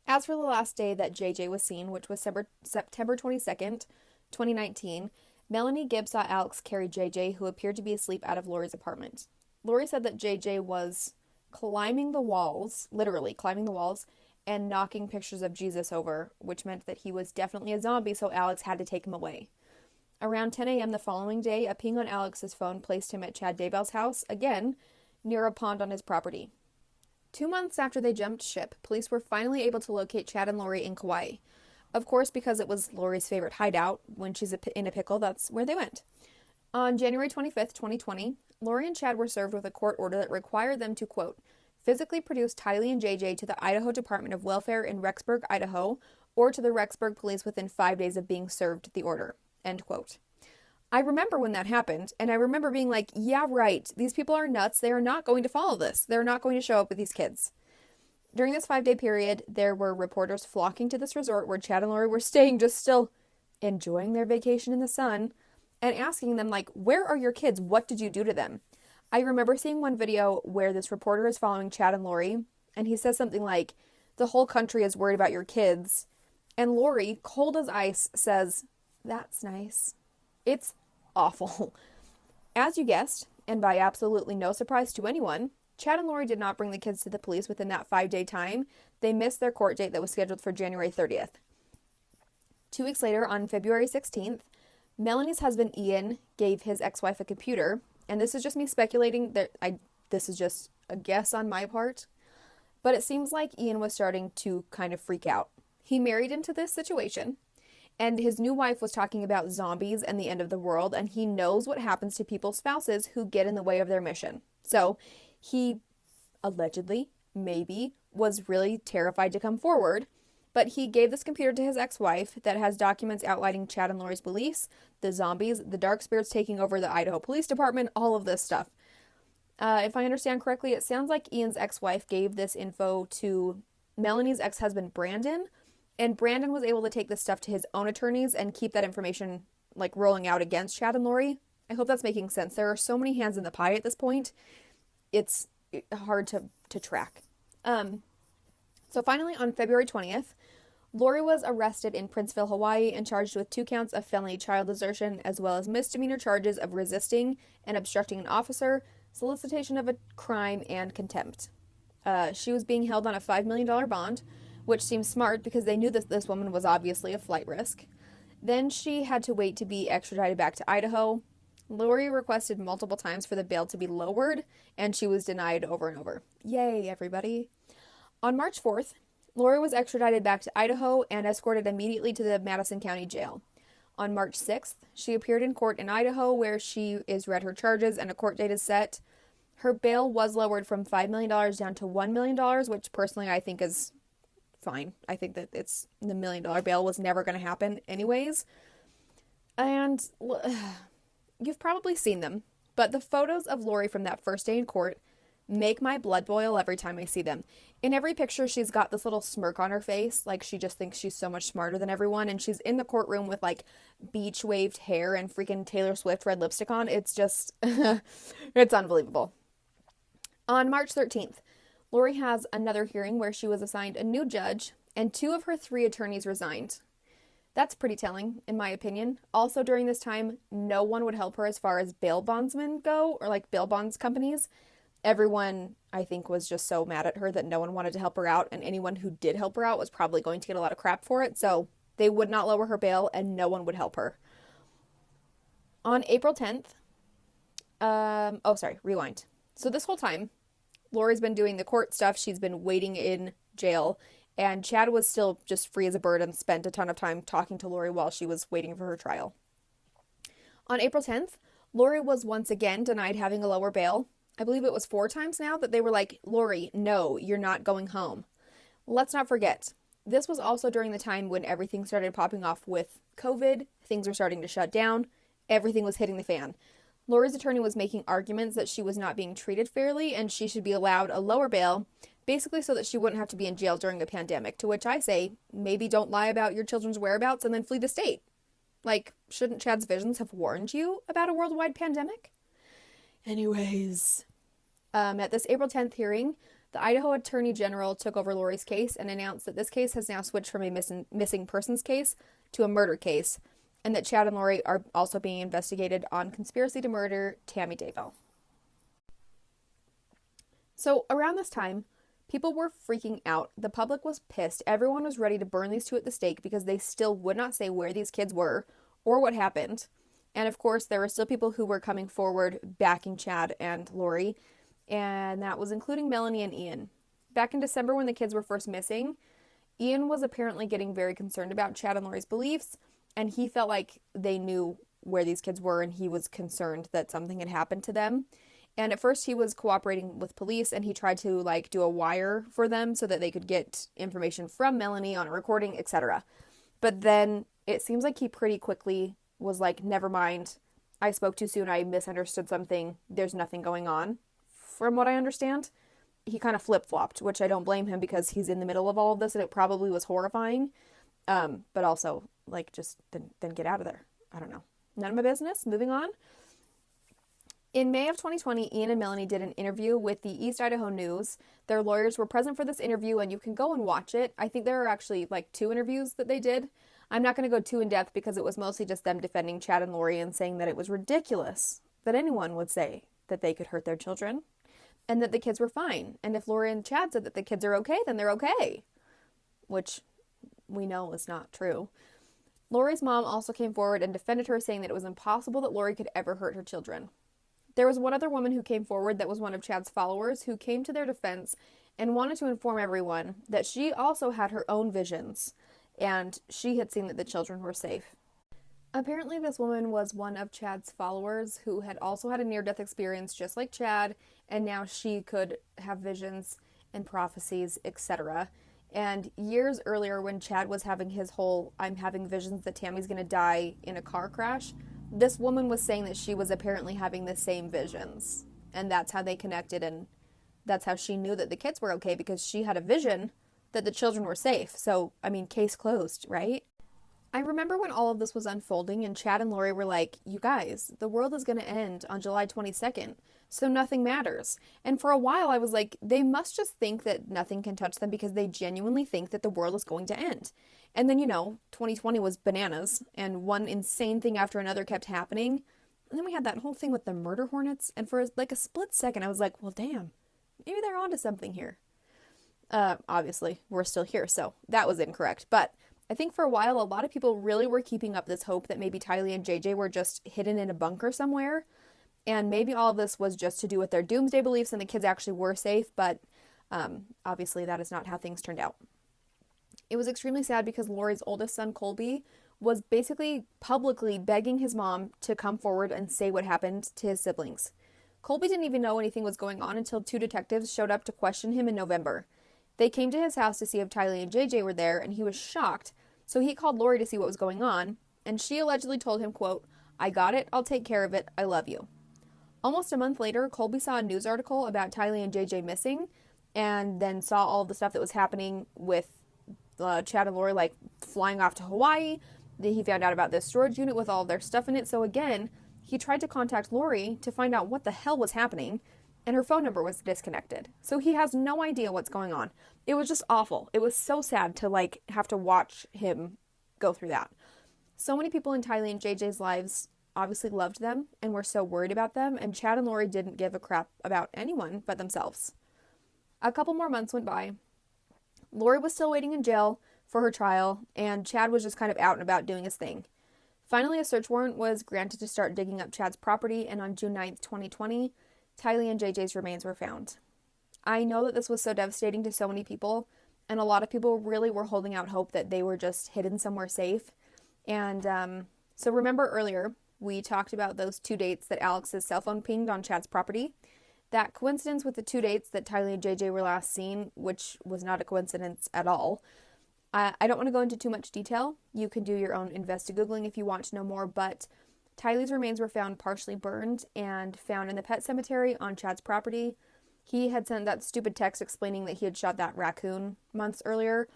As for the last day that JJ was seen, which was September 22nd, 2019, Melanie Gibbs saw Alex carry JJ, who appeared to be asleep, out of Lori's apartment. Lori said that JJ was climbing the walls, literally climbing the walls, and knocking pictures of Jesus over, which meant that he was definitely a zombie, so Alex had to take him away. Around 10 a.m. the following day, a ping on Alex's phone placed him at Chad Daybell's house, again, near a pond on his property. 2 months after they jumped ship, police were finally able to locate Chad and Lori in Kauai. Of course, because it was Lori's favorite hideout. When she's in a pickle, that's where they went. On January 25th, 2020, Lori and Chad were served with a court order that required them to, quote, physically produce Tylee and JJ to the Idaho Department of Welfare in Rexburg, Idaho, or to the Rexburg police within 5 days of being served the order, end quote. I remember when that happened, and I remember being like, yeah, right, these people are nuts. They are not going to follow this. They're not going to show up with these kids. During this 5-day period, there were reporters flocking to this resort where Chad and Lori were staying, just still enjoying their vacation in the sun, and asking them, where are your kids? What did you do to them? I remember seeing one video where this reporter is following Chad and Lori, and he says something like, the whole country is worried about your kids. And Lori, cold as ice, says, that's nice. It's awful. As you guessed, and by absolutely no surprise to anyone, Chad and Lori did not bring the kids to the police within that 5-day time. They missed their court date that was scheduled for January 30th. 2 weeks later, on February 16th, Melanie's husband Ian gave his ex-wife a computer, and this is just me speculating, this is just a guess on my part, but it seems like Ian was starting to kind of freak out. He married into this situation, and his new wife was talking about zombies and the end of the world, and he knows what happens to people's spouses who get in the way of their mission. So he allegedly, maybe, was really terrified to come forward, but he gave this computer to his ex-wife that has documents outlining Chad and Lori's beliefs, the zombies, the dark spirits taking over the Idaho Police Department, all of this stuff. If I understand correctly, it sounds like Ian's ex-wife gave this info to Melanie's ex-husband, Brandon, and Brandon was able to take this stuff to his own attorneys and keep that information, rolling out against Chad and Lori. I hope that's making sense. There are so many hands in the pie at this point. It's hard to track. So finally, on February 20th, Lori was arrested in Princeville, Hawaii, and charged with 2 counts of felony child desertion, as well as misdemeanor charges of resisting and obstructing an officer, solicitation of a crime, and contempt. She was being held on a $5 million bond, which seems smart because they knew that this woman was obviously a flight risk. Then she had to wait to be extradited back to Idaho. Lori requested multiple times for the bail to be lowered, and she was denied over and over. Yay, everybody. On March 4th, Lori was extradited back to Idaho and escorted immediately to the Madison County Jail. On March 6th, she appeared in court in Idaho, where she is read her charges and a court date is set. Her bail was lowered from $5 million down to $1 million, which personally I think is fine. I think that the $1 million bail was never going to happen anyways. And you've probably seen them, but the photos of Lori from that first day in court make my blood boil every time I see them. In every picture, she's got this little smirk on her face, like she just thinks she's so much smarter than everyone, and she's in the courtroom with beach waved hair and freaking Taylor Swift red lipstick on. It's just, it's unbelievable. On March 13th, Lori has another hearing where she was assigned a new judge, and 2 of her 3 attorneys resigned. That's pretty telling, in my opinion. Also, during this time, no one would help her as far as bail bondsmen go, or bail bonds companies. everyone, I think, was just so mad at her that no one wanted to help her out, and anyone who did help her out was probably going to get a lot of crap for it, so they would not lower her bail, and no one would help her. On April 10th, rewind. So this whole time, Lori's been doing the court stuff, she's been waiting in jail, and Chad was still just free as a bird and spent a ton of time talking to Lori while she was waiting for her trial. On April 10th, Lori was once again denied having a lower bail. I believe it was 4 times now that they were like, Lori, no, you're not going home. Let's not forget, this was also during the time when everything started popping off with COVID, things were starting to shut down, everything was hitting the fan. Lori's attorney was making arguments that she was not being treated fairly and she should be allowed a lower bail, basically so that she wouldn't have to be in jail during a pandemic, to which I say, maybe don't lie about your children's whereabouts and then flee the state. Like, shouldn't Chad's visions have warned you about a worldwide pandemic? Anyways, at this April 10th hearing, the Idaho Attorney General took over Lori's case and announced that this case has now switched from a missing persons case to a murder case, and that Chad and Lori are also being investigated on conspiracy to murder Tammy Daybell. So around this time, people were freaking out. The public was pissed. Everyone was ready to burn these two at the stake because they still would not say where these kids were or what happened. And of course, there were still people who were coming forward backing Chad and Lori, and that was including Melanie and Ian. Back in December when the kids were first missing, Ian was apparently getting very concerned about Chad and Lori's beliefs, and he felt like they knew where these kids were, and he was concerned that something had happened to them. And at first he was cooperating with police, and he tried to do a wire for them so that they could get information from Melanie on a recording, etc. But then it seems like he pretty quickly was like, never mind, I spoke too soon, I misunderstood something, there's nothing going on. From what I understand, he kind of flip-flopped, which I don't blame him because he's in the middle of all of this and it probably was horrifying. But also, just then get out of there. I don't know. None of my business. Moving on. In May of 2020, Ian and Melanie did an interview with the East Idaho News. Their lawyers were present for this interview, and you can go and watch it. I think there are actually 2 interviews that they did. I'm not going to go too in depth because it was mostly just them defending Chad and Lori and saying that it was ridiculous that anyone would say that they could hurt their children and that the kids were fine. And if Lori and Chad said that the kids are okay, then they're okay, which we know is not true. Lori's mom also came forward and defended her, saying that it was impossible that Lori could ever hurt her children. There was one other woman who came forward that was one of Chad's followers who came to their defense and wanted to inform everyone that she also had her own visions and she had seen that the children were safe. Apparently this woman was one of Chad's followers who had also had a near-death experience just like Chad, and now she could have visions and prophecies, etc. And years earlier when Chad was having his whole, I'm having visions that Tammy's going to die in a car crash, this woman was saying that she was apparently having the same visions. And that's how they connected, and that's how she knew that the kids were okay, because she had a vision that the children were safe. So, case closed, right? I remember when all of this was unfolding and Chad and Lori were like, you guys, the world is going to end on July 22nd, so nothing matters. And for a while I was like, they must just think that nothing can touch them because they genuinely think that the world is going to end. And then, 2020 was bananas, and one insane thing after another kept happening. And then we had that whole thing with the murder hornets, and for a split second I was like, well, damn, maybe they're onto something here. Obviously, we're still here, so that was incorrect. But I think for a while, a lot of people really were keeping up this hope that maybe Tylee and JJ were just hidden in a bunker somewhere, and maybe all of this was just to do with their doomsday beliefs and the kids actually were safe, but obviously that is not how things turned out. It was extremely sad because Lori's oldest son, Colby, was basically publicly begging his mom to come forward and say what happened to his siblings. Colby didn't even know anything was going on until 2 detectives showed up to question him in November. They came to his house to see if Tylee and JJ were there, and he was shocked, so he called Lori to see what was going on, and she allegedly told him, quote, I got it, I'll take care of it, I love you. Almost a month later, Colby saw a news article about Tylee and JJ missing, and then saw all of the stuff that was happening with Chad and Lori, flying off to Hawaii. Then he found out about this storage unit with all of their stuff in it, so again, he tried to contact Lori to find out what the hell was happening, and her phone number was disconnected. So he has no idea what's going on. It was just awful. It was so sad to have to watch him go through that. So many people in Tylee and JJ's lives obviously loved them and were so worried about them, and Chad and Lori didn't give a crap about anyone but themselves. A couple more months went by. Lori was still waiting in jail for her trial, and Chad was just kind of out and about doing his thing. Finally, a search warrant was granted to start digging up Chad's property, and on June 9th, 2020, Tylee and JJ's remains were found. I know that this was so devastating to so many people, and a lot of people really were holding out hope that they were just hidden somewhere safe. And so remember earlier, we talked about those 2 dates that Alex's cell phone pinged on Chad's property. That coincidence with the 2 dates that Tylee and JJ were last seen, which was not a coincidence at all. I don't want to go into too much detail. You can do your own Googling if you want to know more, but Tylee's remains were found partially burned and found in the pet cemetery on Chad's property. He had sent that stupid text explaining that he had shot that raccoon months earlier,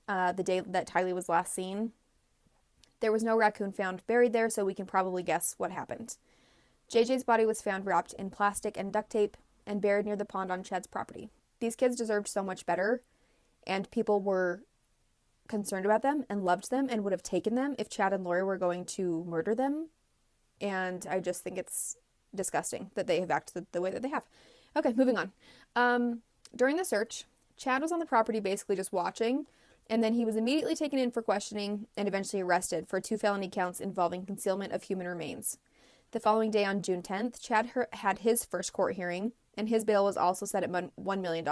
the day that Tylee was last seen. There was no raccoon found buried there, so we can probably guess what happened. JJ's body was found wrapped in plastic and duct tape and buried near the pond on Chad's property. These kids deserved so much better, and people were concerned about them and loved them and would have taken them if Chad and Lori were going to murder them. And I just think it's disgusting that they have acted the way that they have. Okay, moving on. During the search, Chad was on the property basically just watching, and then he was immediately taken in for questioning and eventually arrested for 2 felony counts involving concealment of human remains. The following day, on June 10th, Chad had his first court hearing, and his bail was also set at $1 million.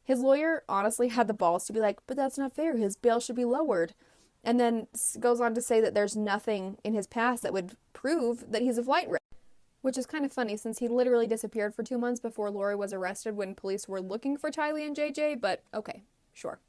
His lawyer honestly had the balls to be like, but that's not fair, his bail should be lowered. And then goes on to say that there's nothing in his past that would prove that he's a flight risk. Which is kind of funny since he literally disappeared for 2 months before Lori was arrested when police were looking for Tylee and JJ, but okay, sure.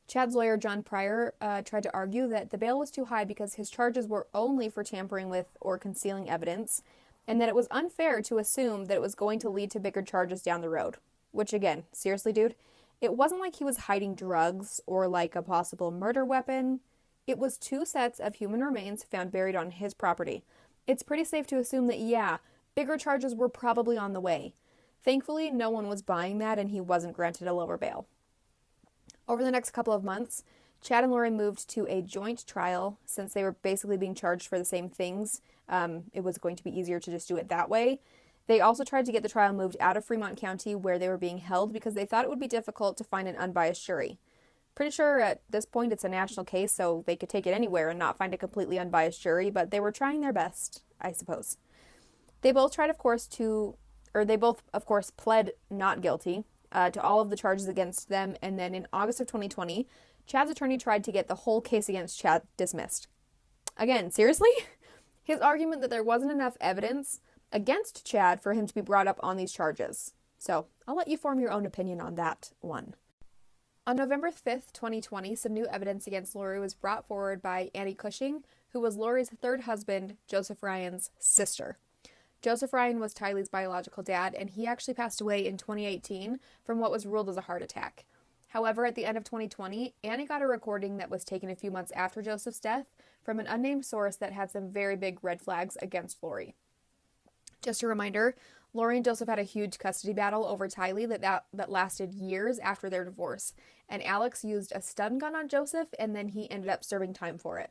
Chad's lawyer, John Pryor, tried to argue that the bail was too high because his charges were only for tampering with or concealing evidence, and that it was unfair to assume that it was going to lead to bigger charges down the road. Which again, seriously, dude, it wasn't like he was hiding drugs or like a possible murder weapon. It was 2 sets of human remains found buried on his property. It's pretty safe to assume that, yeah, bigger charges were probably on the way. Thankfully, no one was buying that and he wasn't granted a lower bail. Over the next couple of months, Chad and Lori moved to a joint trial since they were basically being charged for the same things. It was going to be easier to just do it that way. They also tried to get the trial moved out of Fremont County where they were being held because they thought it would be difficult to find an unbiased jury. Pretty sure at this point it's a national case, so they could take it anywhere and not find a completely unbiased jury, but they were trying their best, I suppose. They both, of course, pled not guilty to all of the charges against them, and then in August of 2020, Chad's attorney tried to get the whole case against Chad dismissed. Again, seriously? His argument that there wasn't enough evidence against Chad for him to be brought up on these charges. So, I'll let you form your own opinion on that one. On November 5th, 2020, some new evidence against Lori was brought forward by Annie Cushing, who was Lori's 3rd husband, Joseph Ryan's sister. Joseph Ryan was Tylee's biological dad, and he actually passed away in 2018 from what was ruled as a heart attack. However, at the end of 2020, Annie got a recording that was taken a few months after Joseph's death from an unnamed source that had some very big red flags against Lori. Just a reminder, Lori and Joseph had a huge custody battle over Tylee that lasted years after their divorce, and Alex used a stun gun on Joseph, and then he ended up serving time for it.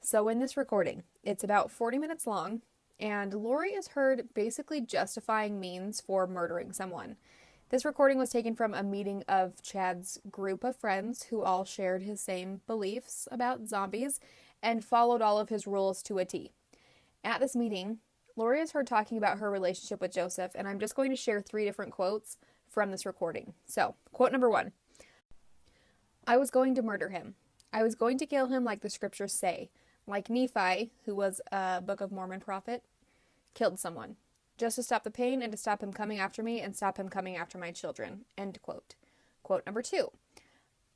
So in this recording, it's about 40 minutes long, and Lori is heard basically justifying means for murdering someone. This recording was taken from a meeting of Chad's group of friends who all shared his same beliefs about zombies and followed all of his rules to a T. At this meeting, Lori is heard talking about her relationship with Joseph, and I'm just going to share 3 different quotes from this recording. So, quote number 1. I was going to murder him. I was going to kill him like the scriptures say. Like Nephi, who was a Book of Mormon prophet, killed someone. Just to stop the pain and to stop him coming after me and stop him coming after my children. End quote. Quote number 2.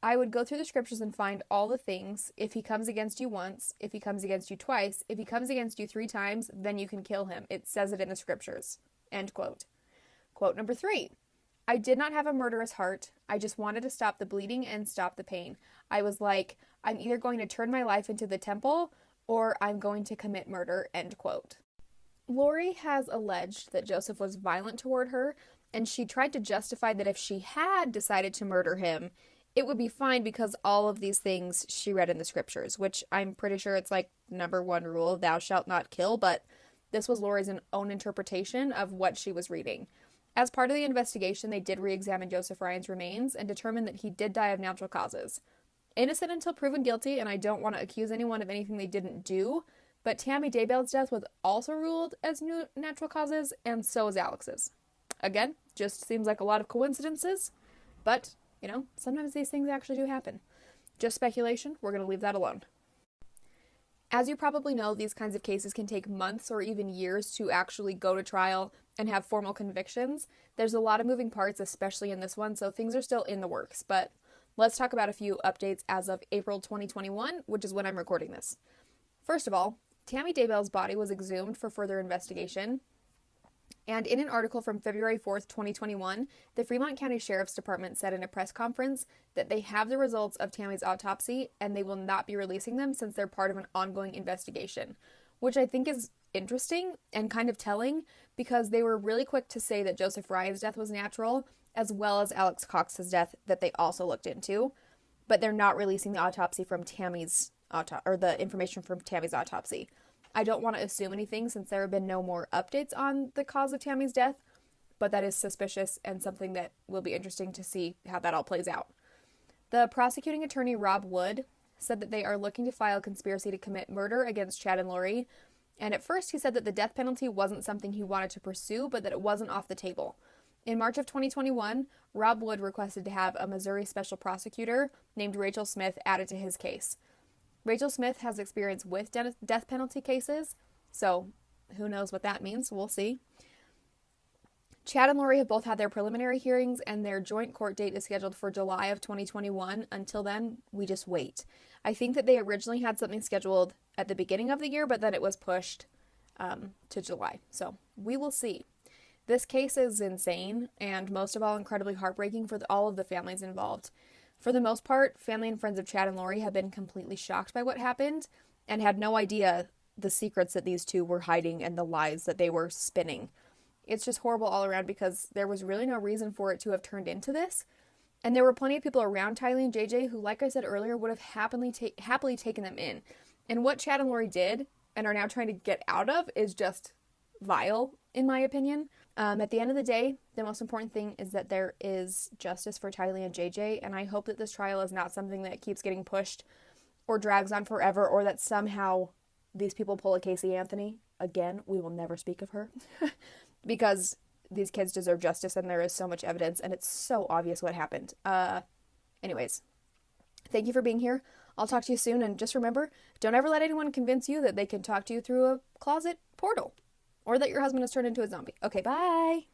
I would go through the scriptures and find all the things. If he comes against you once, if he comes against you twice, if he comes against you 3 times, then you can kill him. It says it in the scriptures. End quote. Quote number 3. I did not have a murderous heart. I just wanted to stop the bleeding and stop the pain. I was like, I'm either going to turn my life into the temple or I'm going to commit murder. End quote. Lori has alleged that Joseph was violent toward her, and she tried to justify that if she had decided to murder him, it would be fine because all of these things she read in the scriptures, which I'm pretty sure it's like number one rule, thou shalt not kill, but this was Lori's own interpretation of what she was reading. As part of the investigation, they did re-examine Joseph Ryan's remains and determined that he did die of natural causes. Innocent until proven guilty, and I don't want to accuse anyone of anything they didn't do, but Tammy Daybell's death was also ruled as natural causes, and so is Alex's. Again, just seems like a lot of coincidences, but, you know, sometimes these things actually do happen. Just speculation, we're going to leave that alone. As you probably know, these kinds of cases can take months or even years to actually go to trial and have formal convictions. There's a lot of moving parts, especially in this one, so things are still in the works, but let's talk about a few updates as of April 2021, which is when I'm recording this. First of all, Tammy Daybell's body was exhumed for further investigation, and in an article from February 4th, 2021, the Fremont County Sheriff's Department said in a press conference that they have the results of Tammy's autopsy and they will not be releasing them since they're part of an ongoing investigation, which I think is interesting and kind of telling because they were really quick to say that Joseph Ryan's death was natural, as well as Alex Cox's death that they also looked into, but they're not releasing the autopsy from Tammy's the information from Tammy's autopsy. I don't want to assume anything since there have been no more updates on the cause of Tammy's death, but that is suspicious and something that will be interesting to see how that all plays out. The prosecuting attorney, Rob Wood, said that they are looking to file conspiracy to commit murder against Chad and Lori, and at first he said that the death penalty wasn't something he wanted to pursue, but that it wasn't off the table. In March of 2021, Rob Wood requested to have a Missouri special prosecutor named Rachel Smith added to his case. Rachel Smith has experience with death penalty cases, so who knows what that means, we'll see. Chad and Lori have both had their preliminary hearings, and their joint court date is scheduled for July of 2021. Until then, we just wait. I think that they originally had something scheduled at the beginning of the year, but then it was pushed to July, so we will see. This case is insane, and most of all, incredibly heartbreaking for all of the families involved. For the most part, family and friends of Chad and Lori have been completely shocked by what happened and had no idea the secrets that these two were hiding and the lies that they were spinning. It's just horrible all around because there was really no reason for it to have turned into this. And there were plenty of people around Tylee and JJ who, like I said earlier, would have happily taken them in. And what Chad and Lori did and are now trying to get out of is just vile, in my opinion. At the end of the day, the most important thing is that there is justice for Tylee and JJ, and I hope that this trial is not something that keeps getting pushed or drags on forever, or that somehow these people pull a Casey Anthony. Again, we will never speak of her, because these kids deserve justice, and there is so much evidence, and it's so obvious what happened. Anyways, thank you for being here. I'll talk to you soon, and just remember, don't ever let anyone convince you that they can talk to you through a closet portal. Or that your husband has turned into a zombie. Okay, bye!